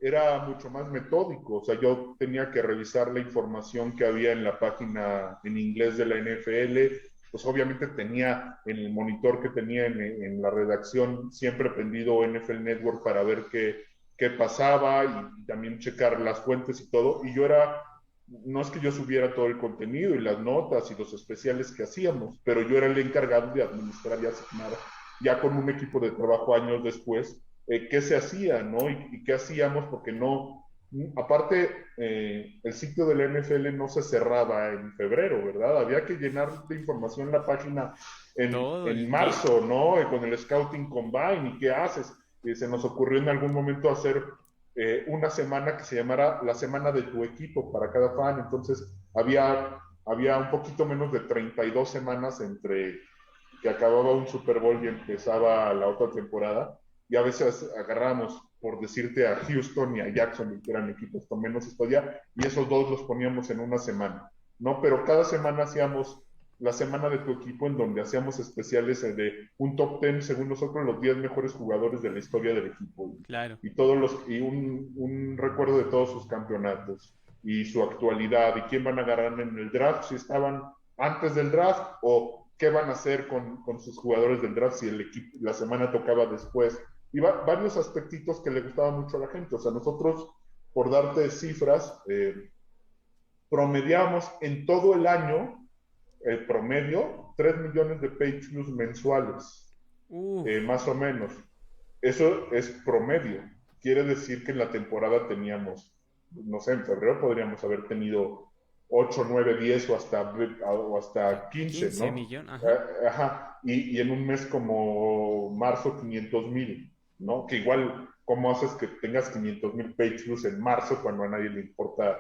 era mucho más metódico, o sea, yo tenía que revisar la información que había en la página en inglés de la NFL, pues obviamente tenía en el monitor que tenía en la redacción siempre prendido NFL Network para ver qué pasaba y también checar las fuentes y todo, y yo era no es que yo subiera todo el contenido y las notas y los especiales que hacíamos, pero yo era el encargado de administrar y asignar ya con un equipo de trabajo años después qué se hacía, ¿no? Y qué hacíamos porque no, aparte el sitio de la NFL no se cerraba en febrero, ¿verdad? Había que llenar de información la página Todo en el día. marzo, ¿no? Con el Scouting Combine y qué haces. Y se nos ocurrió en algún momento hacer una semana que se llamara la semana de tu equipo para cada fan. Entonces había un poquito menos de 32 semanas entre que acababa un Super Bowl y empezaba la otra temporada. Y a veces agarrábamos, por decirte, a Houston y a Jackson, que eran equipos con menos historia, y esos dos los poníamos en una semana, ¿no? Pero cada semana hacíamos la semana de tu equipo en donde hacíamos especiales de un top 10 según nosotros los 10 mejores jugadores de la historia del equipo Claro. y un recuerdo de todos sus campeonatos y su actualidad y quién van a ganar en el draft si estaban antes del draft o qué van a hacer con sus jugadores del draft si el equipo la semana tocaba después y varios aspectitos que le gustaban mucho a la gente. O sea, nosotros, por darte cifras, promediamos en todo el año, el promedio, 3 millones de page views mensuales, Uf, más o menos. Eso es promedio. quiere decir que en la temporada teníamos, no sé, en febrero podríamos haber tenido 8, 9, 10 o hasta 15, 15 ¿no? millones, ajá. Ajá, y en un mes como marzo 500,000, ¿no? Que igual, ¿cómo haces que tengas 500,000 page views en marzo cuando a nadie le importa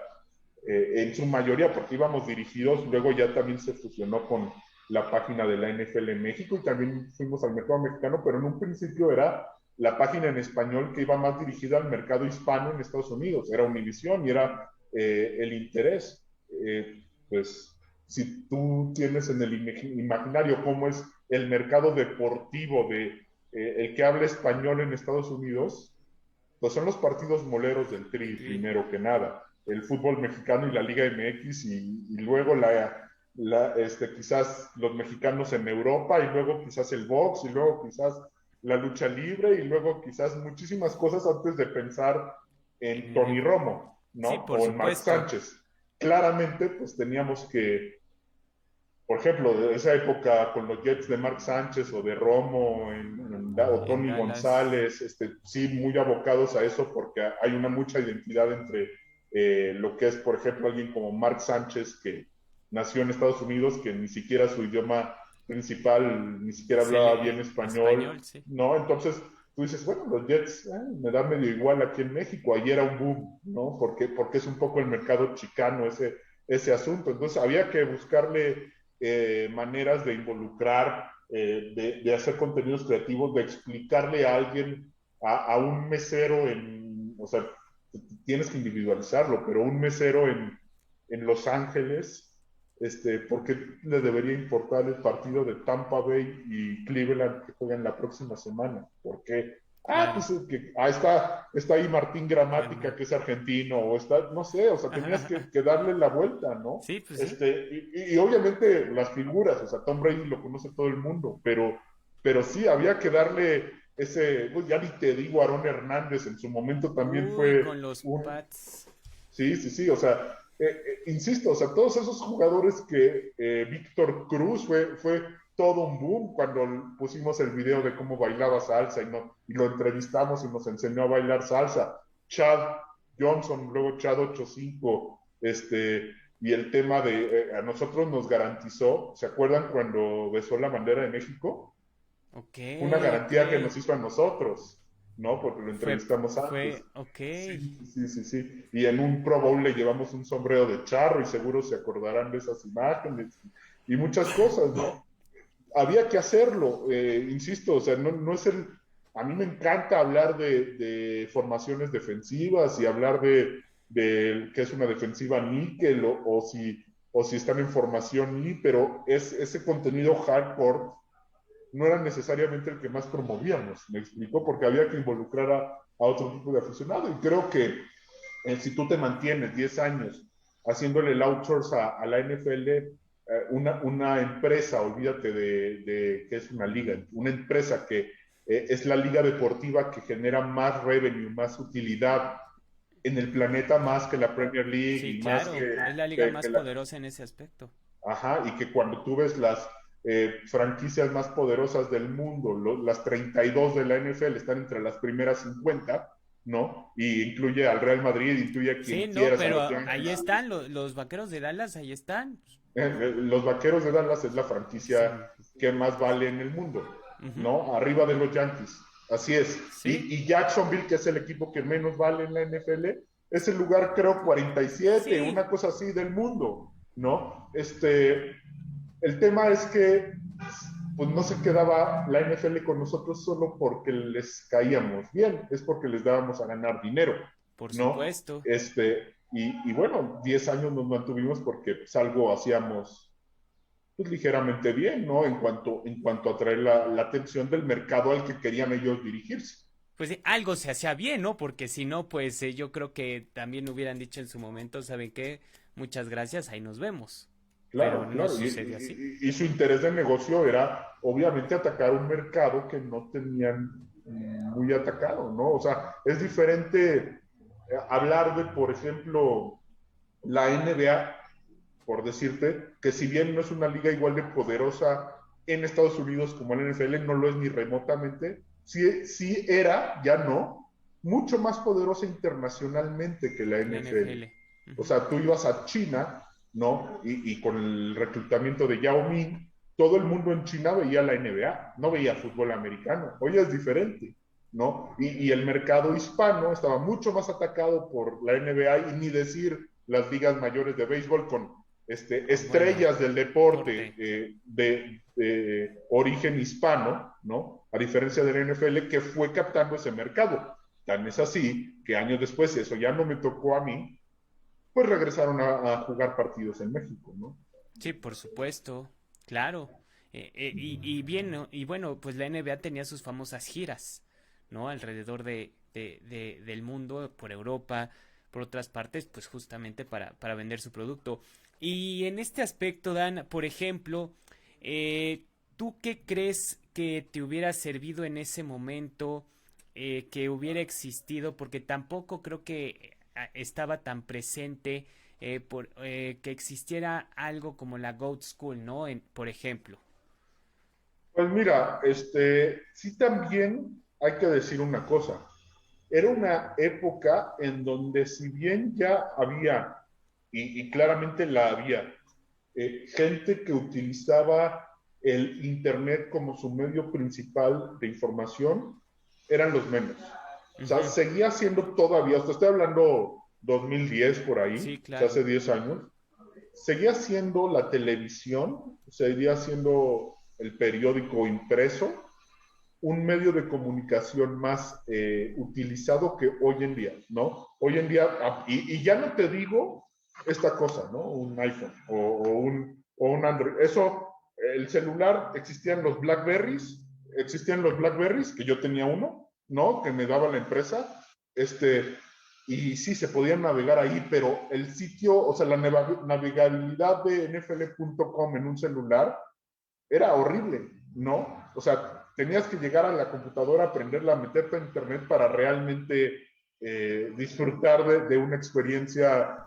en su mayoría, porque íbamos dirigidos, luego ya también se fusionó con la página de la NFL en México y también fuimos al mercado mexicano, pero en un principio era la página en español que iba más dirigida al mercado hispano en Estados Unidos, era Univision y era el interés. Pues si tú tienes en el imaginario cómo es el mercado deportivo de el que habla español en Estados Unidos, pues son los partidos moleros del Tri, primero que nada. El fútbol mexicano y la Liga MX y luego quizás los mexicanos en Europa y luego quizás el box y luego quizás la lucha libre y luego quizás muchísimas cosas antes de pensar en Tony Romo, Sí, ¿no? por O en Mark supuesto. Sánchez. Claramente, pues teníamos que por ejemplo, de esa época con los Jets de Mark Sánchez o de Romo o En Tony Dallas. González, sí, muy abocados a eso porque hay una mucha identidad entre lo que es, por ejemplo, alguien como Mark Sánchez que nació en Estados Unidos, que ni siquiera su idioma principal, ni siquiera Es el hablaba bien español, español, sí. ¿no? Entonces tú dices, bueno, los Jets me da medio igual aquí en México, ahí era un boom, ¿no? Porque es un poco el mercado chicano ese asunto. Entonces había que buscarle maneras de involucrar, de hacer contenidos creativos, de explicarle a alguien, a un mesero o sea, tienes que individualizarlo, pero un mesero en Los Ángeles, ¿por qué le debería importar el partido de Tampa Bay y Cleveland que juegan la próxima semana? ¿Por qué? Claro. Pues está ahí Martín Gramática, Grama. que es argentino, o está, no sé, o sea, tenías que darle la vuelta, ¿no? Sí, pues sí. Y obviamente las figuras, o sea, Tom Brady lo conoce todo el mundo, pero sí, había que darle pues ya ni te digo, Aaron Hernández en su momento también Uy, fue con los un, Pats. sí, sí, sí, o sea, insisto, o sea, todos esos jugadores que Víctor Cruz fue todo un boom cuando pusimos el video de cómo bailaba salsa y lo entrevistamos y nos enseñó a bailar salsa. Chad Johnson, luego Chad 85, y el tema de a nosotros nos garantizó, ¿se acuerdan cuando besó la bandera de México? Ok, Una ok. garantía que nos hizo a nosotros, ¿no? Porque lo entrevistamos Fue, antes. ok. Sí, sí, sí, sí. Y en un Pro Bowl le llevamos un sombrero de charro y seguro se acordarán de esas imágenes y muchas cosas, ¿no? Había que hacerlo, insisto, o sea, no es el... A mí me encanta hablar de formaciones defensivas y hablar de qué es una defensiva níquel o si están en formación ni, pero es ese contenido hardcore no era necesariamente el que más promovíamos, me explicó, porque había que involucrar a otro tipo de aficionado. Y creo que si tú te mantienes 10 años haciéndole el outsource a la NFL, una empresa, olvídate de que es una liga, una empresa que es la liga deportiva que genera más revenue, más utilidad en el planeta, más que la Premier League Sí, y más claro. Es la liga que, más que la, poderosa en ese aspecto. Ajá, y que cuando tú ves las franquicias más poderosas del mundo, las 32 de la NFL están entre las primeras 50, ¿no? Y incluye al Real Madrid, incluye a Sí, quien no, quieras, a pero los ahí Yankees. están los vaqueros de Dallas, ahí están. Los Vaqueros de Dallas es la Sí. franquicia que más vale en el mundo, Ujú. ¿no? Arriba de los Yankees. Así es. Sí, Y Jacksonville, que es el equipo que menos vale en la NFL, es el lugar, creo, 47, sí. una cosa así del mundo, ¿no? El tema es que pues no se quedaba la NFL con nosotros solo porque les caíamos bien, es porque les dábamos a ganar dinero, Por ¿no? supuesto. Y bueno, 10 años nos mantuvimos porque pues, algo hacíamos pues, ligeramente bien, ¿no? En cuanto a atraer la atención del mercado al que querían ellos dirigirse. Pues sí, algo se hacía bien, ¿no? Porque si no, pues yo creo que también hubieran dicho en su momento, ¿saben qué? Muchas gracias, ahí nos vemos. Pero Claro, no claro. sucedió así. Y su interés de negocio era, obviamente, atacar un mercado que no tenían muy atacado, ¿no? O sea, es diferente hablar de, por ejemplo, la NBA, por decirte, que si bien no es una liga igual de poderosa en Estados Unidos como la NFL, no lo es ni remotamente, sí, sí era, ya no, mucho más poderosa internacionalmente que la La NFL. NFL. O Ujú. sea, tú ibas a China, ¿no? Y con el reclutamiento de Yao Ming, todo el mundo en China veía la NBA, no veía fútbol americano. Hoy es diferente, ¿no? Y el mercado hispano estaba mucho más atacado por la NBA y ni decir las ligas mayores de béisbol con Bueno, estrellas del deporte deporte. de origen hispano, ¿no? A diferencia de la NFL que fue captando ese mercado. Tan es así que años después, eso ya no me tocó a mí, pues regresaron a jugar partidos en México, ¿no? Sí, por supuesto, claro. Y bien, ¿no? Y bueno, pues la NBA tenía sus famosas giras, ¿no? Alrededor del mundo, por Europa, por otras partes, pues justamente para vender su producto. Y en este aspecto, Dan, por ejemplo, eh, ¿tú qué crees que te hubiera servido en ese momento, que hubiera existido? Porque tampoco creo que estaba tan presente, que existiera algo como la Goat School, ¿no? Por ejemplo. Pues mira, sí también hay que decir una cosa. Era una época en donde si bien ya había, y claramente la había, gente que utilizaba el Internet como su medio principal de información, eran los menos. O sea, Ujú. seguía siendo todavía, hasta estoy hablando 2010 por ahí, Sí, o sea, claro. hace 10 años, seguía siendo la televisión, seguía siendo el periódico impreso, un medio de comunicación más utilizado que hoy en día, ¿no? Hoy en día, y ya no te digo esta cosa, ¿no? Un iPhone o un Android. Eso, el celular, existían los Blackberries, que yo tenía uno, ¿no? Que me daba la empresa, y sí, se podían navegar ahí, pero el sitio, o sea, la navegabilidad de nfl.com en un celular era horrible, ¿no? O sea, tenías que llegar a la computadora, aprenderla, meterte a internet para realmente disfrutar de una experiencia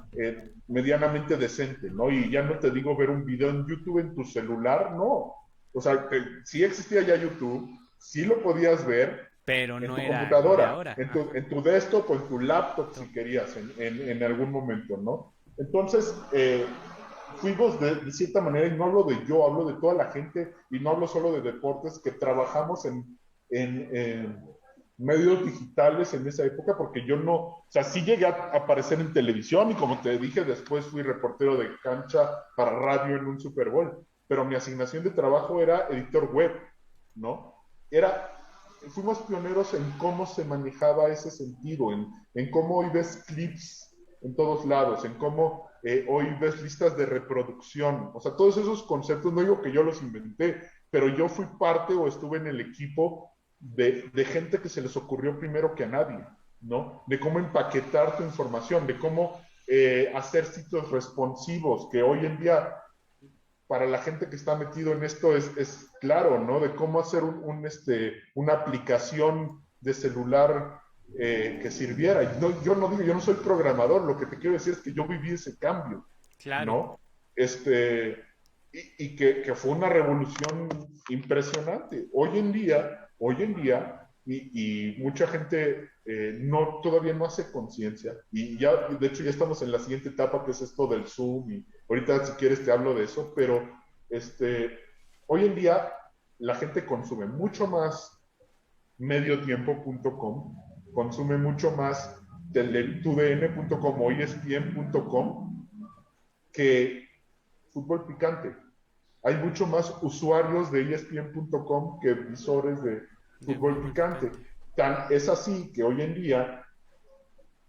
medianamente decente, ¿no? Y ya no te digo ver un video en YouTube en tu celular, no. O sea, sí existía ya YouTube, sí lo podías ver Pero en no tu era lo de computadora, ahora. en Ajá. tu desktop o en tu laptop Top. si querías, en algún momento, ¿no? Entonces, fuimos de cierta manera, y no hablo de yo, hablo de toda la gente, y no hablo solo de deportes, que trabajamos en medios digitales en esa época, porque yo no, o sea, sí llegué a aparecer en televisión, y como te dije, después fui reportero de cancha para radio en un Super Bowl, pero mi asignación de trabajo era editor web, ¿no? Era, fuimos pioneros en cómo se manejaba ese sentido, en cómo hoy ves clips en todos lados, en cómo hoy ves listas de reproducción, o sea, todos esos conceptos, no digo que yo los inventé, pero yo fui parte o estuve en el equipo de gente que se les ocurrió primero que a nadie, ¿no? De cómo empaquetar tu información, de cómo hacer sitios responsivos, que hoy en día para la gente que está metido en esto es claro, ¿no? De cómo hacer una aplicación de celular que sirviera. Y no, yo no digo, yo no soy programador, lo que te quiero decir es que yo viví ese cambio, Claro. ¿no? Y que fue una revolución impresionante. Hoy en día, y mucha gente no, todavía no hace conciencia, y ya, de hecho, ya estamos en la siguiente etapa, que es esto del Zoom, y ahorita si quieres te hablo de eso, pero hoy en día la gente consume mucho más mediotiempo.com, consume mucho más tudn.com o espn.com que fútbol picante. Hay mucho más usuarios de espn.com que visores de De fútbol fútbol picante. picante. Tan es así que hoy en día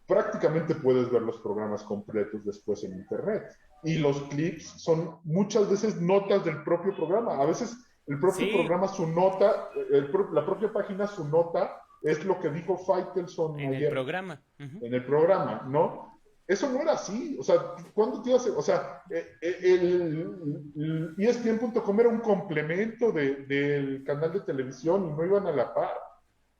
prácticamente puedes ver los programas completos después en internet. Y los clips son muchas veces notas del propio programa. A veces el propio Sí, programa, su nota, la propia página, su nota, es lo que dijo Faitelson en el ayer programa. Ujú. en el programa, ¿no? Eso no era así. O sea, ¿cuándo te ibas a, o sea, el ESPN.com era un complemento del canal de televisión y no iban a la par.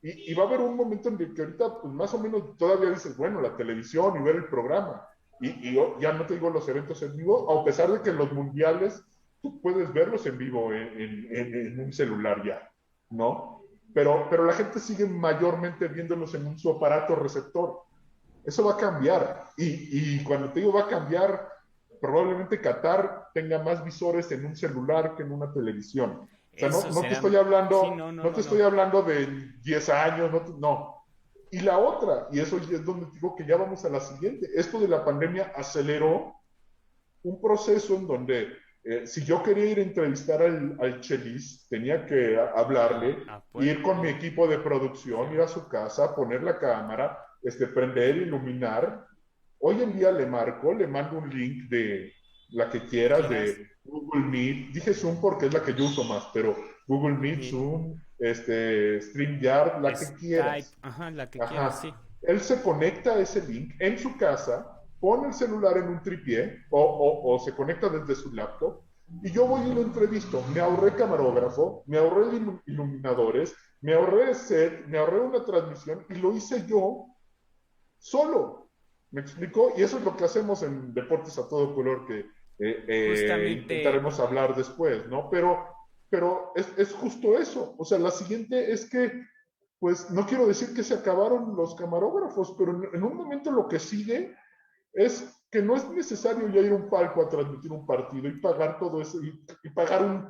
Y va a haber un momento en el que ahorita, pues más o menos todavía dices, bueno, la televisión y ver el programa. Y ya no te digo los eventos en vivo, a pesar de que los mundiales tú puedes verlos en vivo en un celular ya, ¿no? pero la gente sigue mayormente viéndolos en su aparato receptor. Eso va a cambiar. Y cuando te digo va a cambiar, probablemente Qatar tenga más visores en un celular que en una televisión. O sea, Eso no te será. estoy Sí, hablando, no, no, no te no, estoy no. hablando de 10 años, no. Y la otra, y eso es donde digo que ya vamos a la siguiente, esto de la pandemia aceleró un proceso en donde si yo quería ir a entrevistar al Chelis, tenía que hablarle, A ir con mi puerto. equipo de producción, ir a su casa, poner la cámara, prender, iluminar. Hoy en día le marco, le mando un link de la que quieras, Quieras. de Google Meet. Dije Zoom porque es la que yo uso más, pero Google Meet, Meet. Zoom, StreamYard, la que Skype. quieras. Ajá, la que quieras, sí. Ajá. Él se conecta a ese link en su casa, pone el celular en un tripié o se conecta desde su laptop y yo voy y lo entrevisto. Me ahorré camarógrafo, me ahorré iluminadores, me ahorré set, me ahorré una transmisión y lo hice yo solo. ¿Me explicó? Y eso es lo que hacemos en Deportes a Todo Color, que Justamente. intentaremos hablar después, ¿no? Pero es justo eso. O sea, la siguiente es que pues no quiero decir que se acabaron los camarógrafos, pero en un momento lo que sigue es que no es necesario ya ir a un palco a transmitir un partido y pagar todo eso y pagar un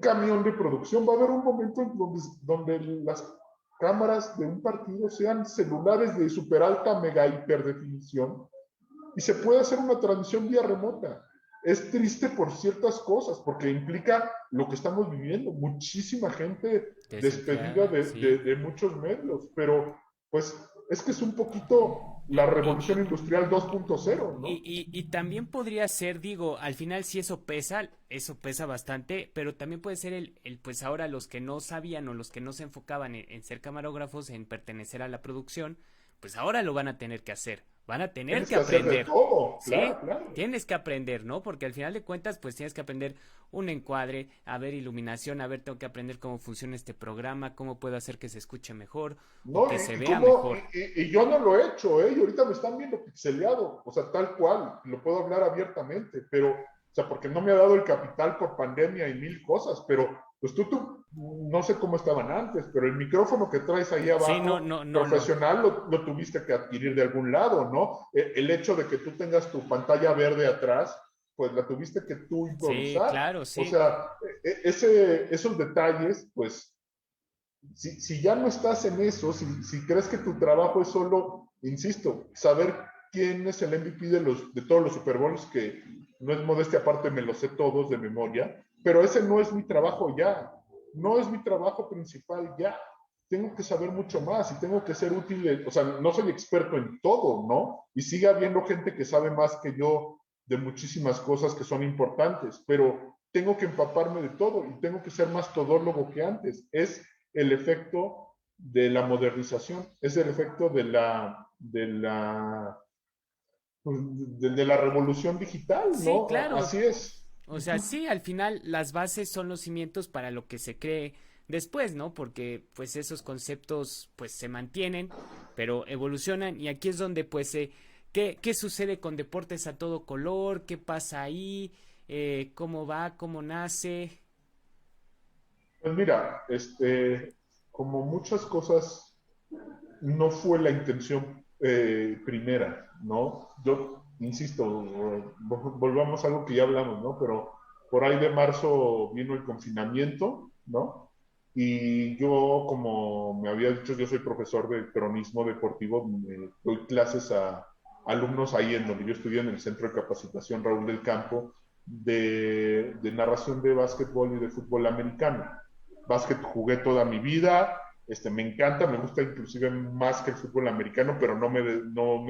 camión de producción. Va a haber un momento en donde las cámaras de un partido sean celulares de super alta, mega, hiper definición y se puede hacer una transmisión vía remota. Es triste por ciertas cosas, porque implica lo que estamos viviendo, muchísima gente despedida Desempleada, sí. de muchos medios, pero pues es que es un poquito la revolución Y, industrial 2.0, ¿no? y también podría ser, digo, al final si eso pesa bastante, pero también puede ser pues ahora los que no sabían o los que no se enfocaban en ser camarógrafos, en pertenecer a la producción, pues ahora lo van a tener que hacer, van a tener Tienes que que hacer de aprender, todo, ¿sí? claro, claro. Tienes que aprender, ¿no? Porque al final de cuentas, pues tienes que aprender un encuadre, a ver iluminación, a ver, tengo que aprender cómo funciona este programa, cómo puedo hacer que se escuche mejor o No, que se y vea cómo, mejor. y yo no lo he hecho, ¿eh? Y ahorita me están viendo pixeleado, o sea, tal cual, lo puedo hablar abiertamente, pero, o sea, porque no me ha dado el capital por pandemia y mil cosas, pero, pues no sé cómo estaban antes, pero el micrófono que traes ahí Sí, no, abajo, no, no, no. profesional, lo tuviste que adquirir de algún lado, ¿no? El hecho de que tú tengas tu pantalla verde atrás, pues la tuviste que tú Sí, improvisar. claro, O sí. sea, esos detalles, pues si ya no estás en eso, si crees que tu trabajo es solo, insisto, saber quién es el MVP de todos los Super Bowls, que no es modestia aparte, me los sé todos de memoria, pero ese no es mi trabajo ya, no es mi trabajo principal ya. Tengo que saber mucho más y tengo que ser útil, o sea, no soy experto en todo, ¿no? Y sigue habiendo gente que sabe más que yo de muchísimas cosas que son importantes, pero tengo que empaparme de todo y tengo que ser más todólogo que antes. Es el efecto de la modernización, es el efecto de la revolución digital, Sí, ¿no? claro. Así es. O sea, sí, al final las bases son los cimientos para lo que se cree después, ¿no? Porque pues esos conceptos pues se mantienen, pero evolucionan y aquí es donde pues ¿qué sucede con deportes a todo color? ¿Qué pasa ahí? ¿Cómo va? ¿Cómo nace? Pues mira, como muchas cosas, no fue la intención primera, ¿no? Yo insisto, volvamos a algo que ya hablamos, ¿no? Pero por ahí de marzo vino el confinamiento, ¿no? Y yo, como me había dicho, yo soy profesor de cronismo deportivo, doy clases a alumnos ahí en donde yo estudié en el Centro de Capacitación Raúl del Campo de narración de básquetbol y de fútbol americano. Básquet jugué toda mi vida, me encanta, me gusta inclusive más que el fútbol americano, pero no me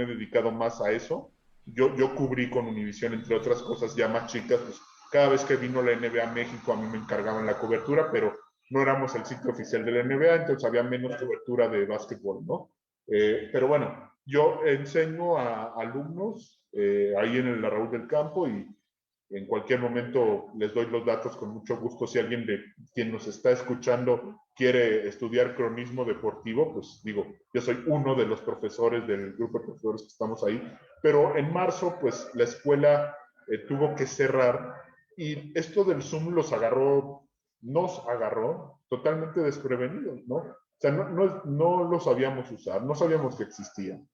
he dedicado más a eso. Yo cubrí con Univisión, entre otras cosas ya más chicas, pues cada vez que vino la NBA a México a mí me encargaban la cobertura, pero no éramos el sitio oficial de la NBA, entonces había menos cobertura de básquetbol, ¿no? Pero bueno, yo enseño a alumnos ahí en el Raúl del Campo y en cualquier momento les doy los datos con mucho gusto. Si alguien de quien nos está escuchando quiere estudiar cronismo deportivo, pues digo, yo soy uno de los profesores del grupo de profesores que estamos ahí, pero en marzo, pues la escuela tuvo que cerrar y esto del Zoom nos agarró totalmente desprevenidos, ¿no? O sea, no lo sabíamos usar, no sabíamos que existían.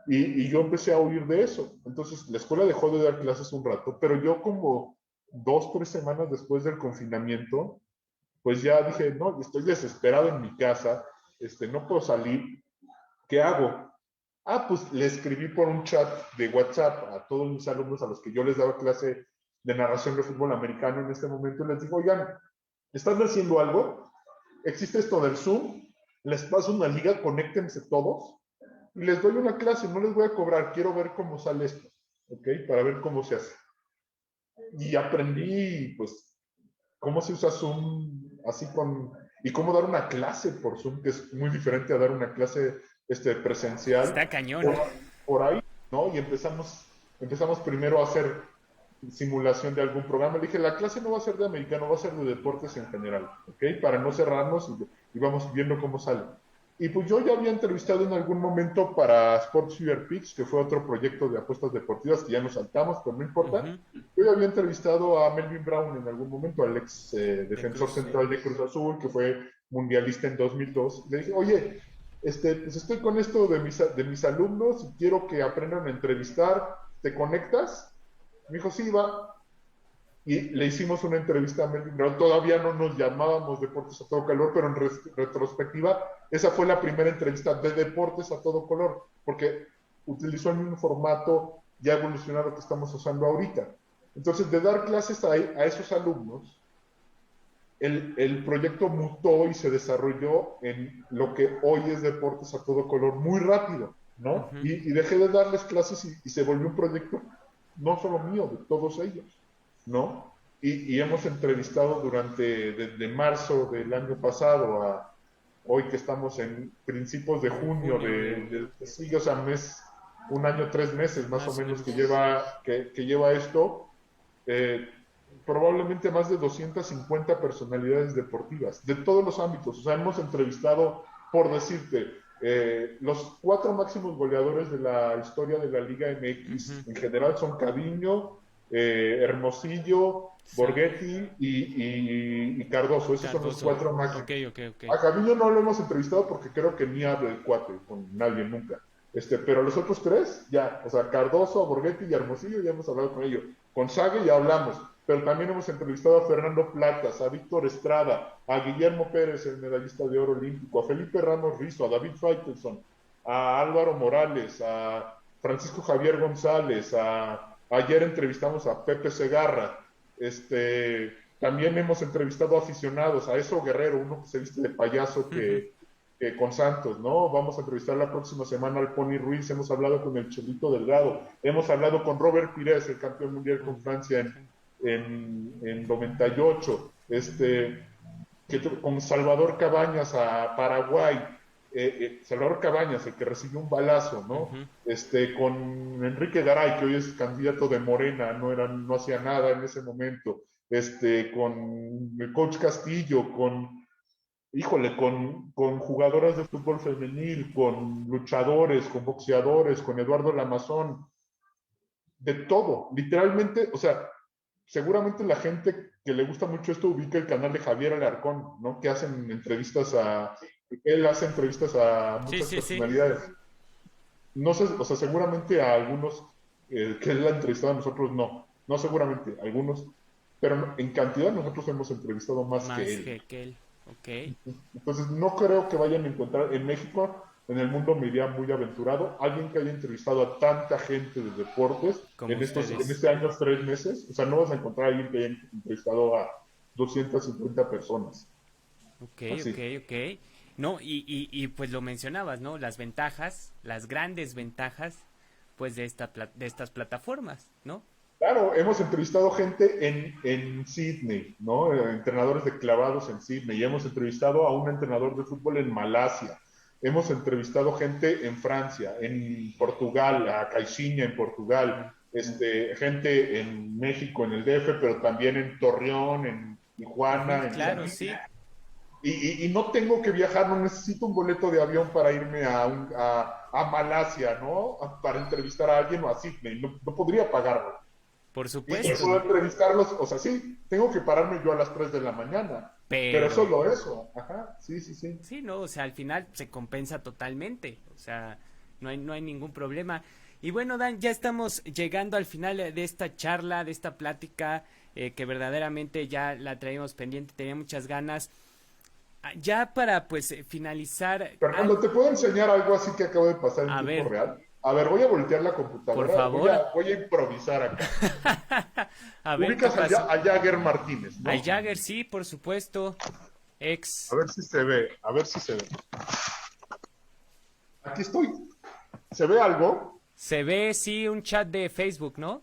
Y yo empecé a huir de eso. Entonces, la escuela dejó de dar clases un rato, pero yo como 2, 3 semanas después del confinamiento, pues ya dije, no, estoy desesperado en mi casa, no puedo salir, ¿qué hago? Ah, pues le escribí por un chat de WhatsApp a todos mis alumnos a los que yo les daba clase de narración de fútbol americano en este momento y les digo, oigan, ¿están haciendo algo? Existe esto del Zoom, les paso una liga, conéctense todos y les doy una clase, no les voy a cobrar, quiero ver cómo sale esto, ¿ok? Para ver cómo se hace. Y aprendí, pues, cómo se usa Zoom así y cómo dar una clase por Zoom, que es muy diferente a dar una clase presencial. Está cañón. Por ahí, ¿no? Y empezamos primero a hacer simulación de algún programa. Le dije, la clase no va a ser de americano, va a ser de deportes en general, ¿ok? Para no cerrarnos y vamos viendo cómo sale. Y pues yo ya había entrevistado en algún momento para Sports Fever Picks, que fue otro proyecto de apuestas deportivas que ya nos saltamos, pero no importa. Yo ya había entrevistado a Melvin Brown en algún momento, al ex defensor central de Cruz Azul, que fue mundialista en 2002. Le dije, oye, pues estoy con esto de mis alumnos y quiero que aprendan a entrevistar, ¿te conectas? Me dijo, sí, va. Y le hicimos una entrevista a Melvin Brown. Todavía no nos llamábamos Deportes a Todo Color, pero en retrospectiva, esa fue la primera entrevista de Deportes a Todo Color, porque utilizó el mismo formato ya evolucionado que estamos usando ahorita. Entonces, de dar clases a esos alumnos, el proyecto mutó y se desarrolló en lo que hoy es Deportes a Todo Color muy rápido, ¿no? Y dejé de darles clases y se volvió un proyecto no solo mío, de todos ellos, ¿no? Y hemos entrevistado desde marzo del año pasado a hoy que estamos en principios de junio sí, o sea, un año, 3 meses más o menos que lleva esto, probablemente más de 250 personalidades deportivas, de todos los ámbitos. O sea, hemos entrevistado, por decirte, los 4 máximos goleadores de la historia de la Liga MX, en general son Cadiño, Hermosillo, Borghetti y Cardoso. Esos son los 4 máximos. Okay. A Cadiño no lo hemos entrevistado porque creo que ni habla el cuate con nadie nunca. Pero los otros 3, ya, o sea, Cardoso, Borghetti y Hermosillo, ya hemos hablado con ellos. Con Sague ya hablamos, pero también hemos entrevistado a Fernando Platas, a Víctor Estrada, a Guillermo Pérez, el medallista de oro olímpico, a Felipe Ramos Rizo, a David Faitelson, a Álvaro Morales, a Francisco Javier González, ayer entrevistamos a Pepe Segarra, también hemos entrevistado a aficionados, a Eso Guerrero, uno que se viste de payaso con Santos, ¿no? Vamos a entrevistar la próxima semana al Pony Ruiz, hemos hablado con el Chelito Delgado, hemos hablado con Robert Pires, el campeón mundial con Francia en 98, con Salvador Cabañas a Paraguay, Salvador Cabañas, el que recibió un balazo, ¿no? Con Enrique Garay, que hoy es candidato de Morena, no hacía nada en ese momento, con el coach Castillo, con jugadoras de fútbol femenil, con luchadores, con boxeadores, con Eduardo Lamazón, de todo, literalmente, o sea, seguramente la gente que le gusta mucho esto ubica el canal de Javier Alarcón, ¿no? Que hacen entrevistas él hace entrevistas a muchas personalidades. Sí. No sé, o sea, seguramente a algunos que él ha entrevistado a nosotros no seguramente, algunos, pero en cantidad nosotros hemos entrevistado más que él. Okay. Entonces no creo que vayan a encontrar en México, en el mundo me iría muy aventurado, alguien que haya entrevistado a tanta gente de deportes en este año 3 meses. O sea, no vas a encontrar a alguien que haya entrevistado a 250 personas. Ok. No, y pues lo mencionabas, ¿no? Las ventajas, las grandes ventajas, pues de estas plataformas, ¿no? Claro, hemos entrevistado gente en Sydney, ¿no? Entrenadores de clavados en Sydney. Y hemos entrevistado a un entrenador de fútbol en Malasia. Hemos entrevistado gente en Francia, en Portugal, a Caixinha en Portugal, gente en México, en el DF, pero también en Torreón, en Tijuana. Claro, sí. Y no tengo que viajar, no necesito un boleto de avión para irme a Malasia, ¿no? Para entrevistar a alguien o a Sydney. No podría pagarlo. Por Y supuesto, puedo ¿no? entrevistarlos, o sea, sí, tengo que pararme yo a las 3 de la mañana, pero Pero solo eso, ajá, sí, sí, sí. sí, no, o sea, al final se compensa totalmente, o sea, no hay ningún problema. Y bueno, Dan, ya estamos llegando al final de esta charla, de esta plática, que verdaderamente ya la traíamos pendiente, tenía muchas ganas. Ya para pues finalizar, Fernando, ¿te puedo enseñar algo así que acabo de pasar en a tiempo ver, real? A ver, voy a voltear la por computadora, favor, voy a improvisar acá. a ver qué Ubicas pasó. a Jagger Martínez, Al ¿no? Jagger, sí, por supuesto, A ex. ver si se ve, a ver si se ve. Aquí estoy. ¿Se ve algo? Se ve, sí, un chat de Facebook, ¿no?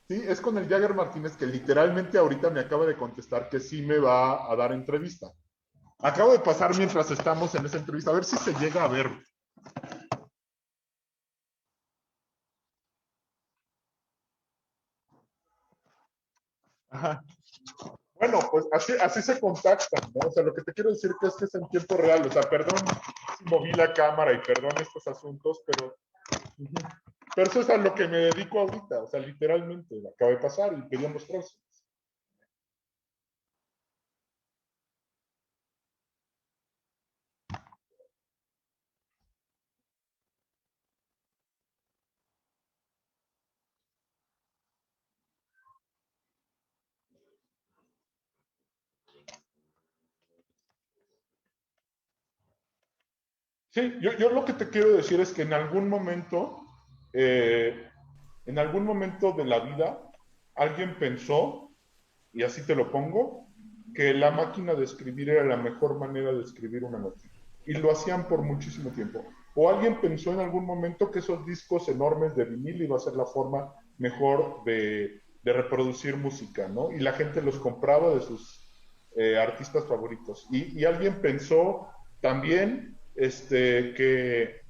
Sí, es con el Jagger Martínez que literalmente ahorita me acaba de contestar que sí me va a dar entrevista. Acabo de pasar mientras estamos en esa entrevista, a ver si se llega a ver. Ajá. Bueno, pues así se contactan, ¿no? O sea, lo que te quiero decir que es en tiempo real. O sea, perdón si moví la cámara y perdón estos asuntos, pero eso es a lo que me dedico ahorita. O sea, literalmente, acaba de pasar y quería mostrarse. Sí, yo lo que te quiero decir es que eh, en algún momento de la vida, alguien pensó, y así te lo pongo, que la máquina de escribir era la mejor manera de escribir una nota. Y lo hacían por muchísimo tiempo. O alguien pensó en algún momento que esos discos enormes de vinil iba a ser la forma mejor de reproducir música, ¿no? Y la gente los compraba de sus artistas favoritos. Y alguien pensó también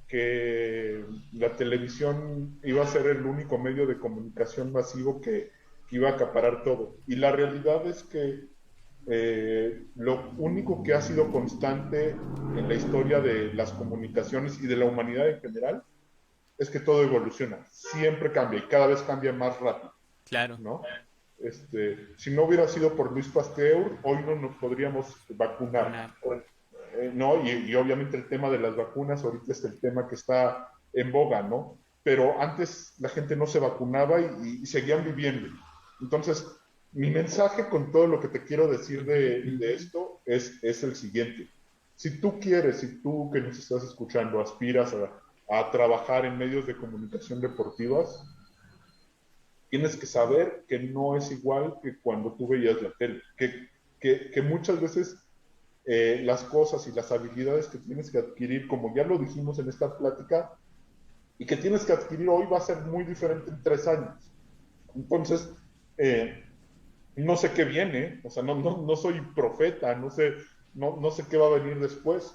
que la televisión iba a ser el único medio de comunicación masivo que iba a acaparar todo. Y la realidad es que lo único que ha sido constante en la historia de las comunicaciones y de la humanidad en general es que todo evoluciona, siempre cambia y cada vez cambia más rápido, Claro. ¿no? Si no hubiera sido por Luis Pasteur, hoy no nos podríamos vacunar, Vacunar. ¿no? Y obviamente el tema de las vacunas ahorita es el tema que está en boga, ¿no? Pero antes la gente no se vacunaba y seguían viviendo. Entonces, mi mensaje con todo lo que te quiero decir de esto es el siguiente. Si tú quieres, si tú que nos estás escuchando aspiras a trabajar en medios de comunicación deportivas, tienes que saber que no es igual que cuando tú veías la tele, que muchas veces las cosas y las habilidades que tienes que adquirir, como ya lo dijimos en esta plática, y que tienes que adquirir hoy va a ser muy diferente en 3 años. Entonces, eh, no sé qué viene, o sea, no soy profeta, no sé qué va a venir después,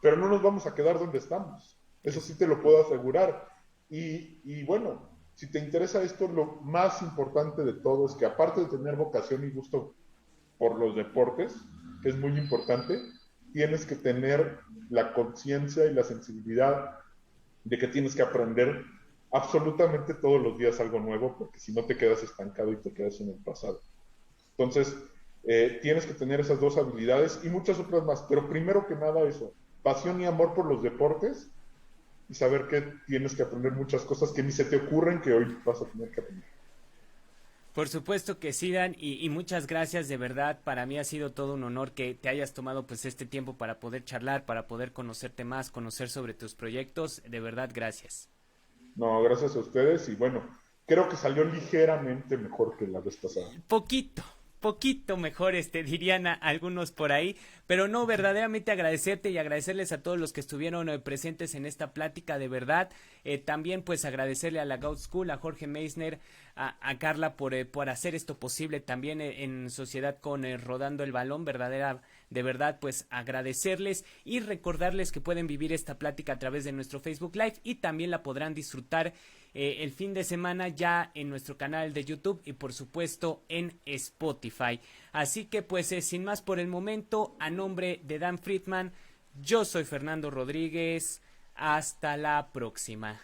pero no nos vamos a quedar donde estamos. Eso sí Es te lo puedo asegurar. Y bueno, si te interesa esto, lo más importante de todo es que aparte de tener vocación y gusto por los deportes, que es muy importante, tienes que tener la conciencia y la sensibilidad de que tienes que aprender absolutamente todos los días algo nuevo, porque si no te quedas estancado y te quedas en el pasado. Entonces, tienes que tener esas dos habilidades y muchas otras más, pero primero que nada eso, pasión y amor por los deportes y saber que tienes que aprender muchas cosas que ni se te ocurren que hoy vas a tener que aprender. Por supuesto que sí, Dan, y muchas gracias, de verdad, para mí ha sido todo un honor que te hayas tomado pues este tiempo para poder charlar, para poder conocerte más, conocer sobre tus proyectos, de verdad, gracias. No, gracias a ustedes y bueno, creo que salió ligeramente mejor que la vez pasada. Poquito, poquito mejor, dirían algunos por ahí, pero no, verdaderamente agradecerte y agradecerles a todos los que estuvieron presentes en esta plática, de verdad. También pues agradecerle a la Gout School, a Jorge Meissner, a Carla por hacer esto posible, también en sociedad con Rodando el Balón, de verdad pues agradecerles y recordarles que pueden vivir esta plática a través de nuestro Facebook Live y también la podrán disfrutar el fin de semana ya en nuestro canal de YouTube y por supuesto en Spotify. Así que pues sin más por el momento, a nombre de Dan Friedman, yo soy Fernando Rodríguez. Hasta la próxima.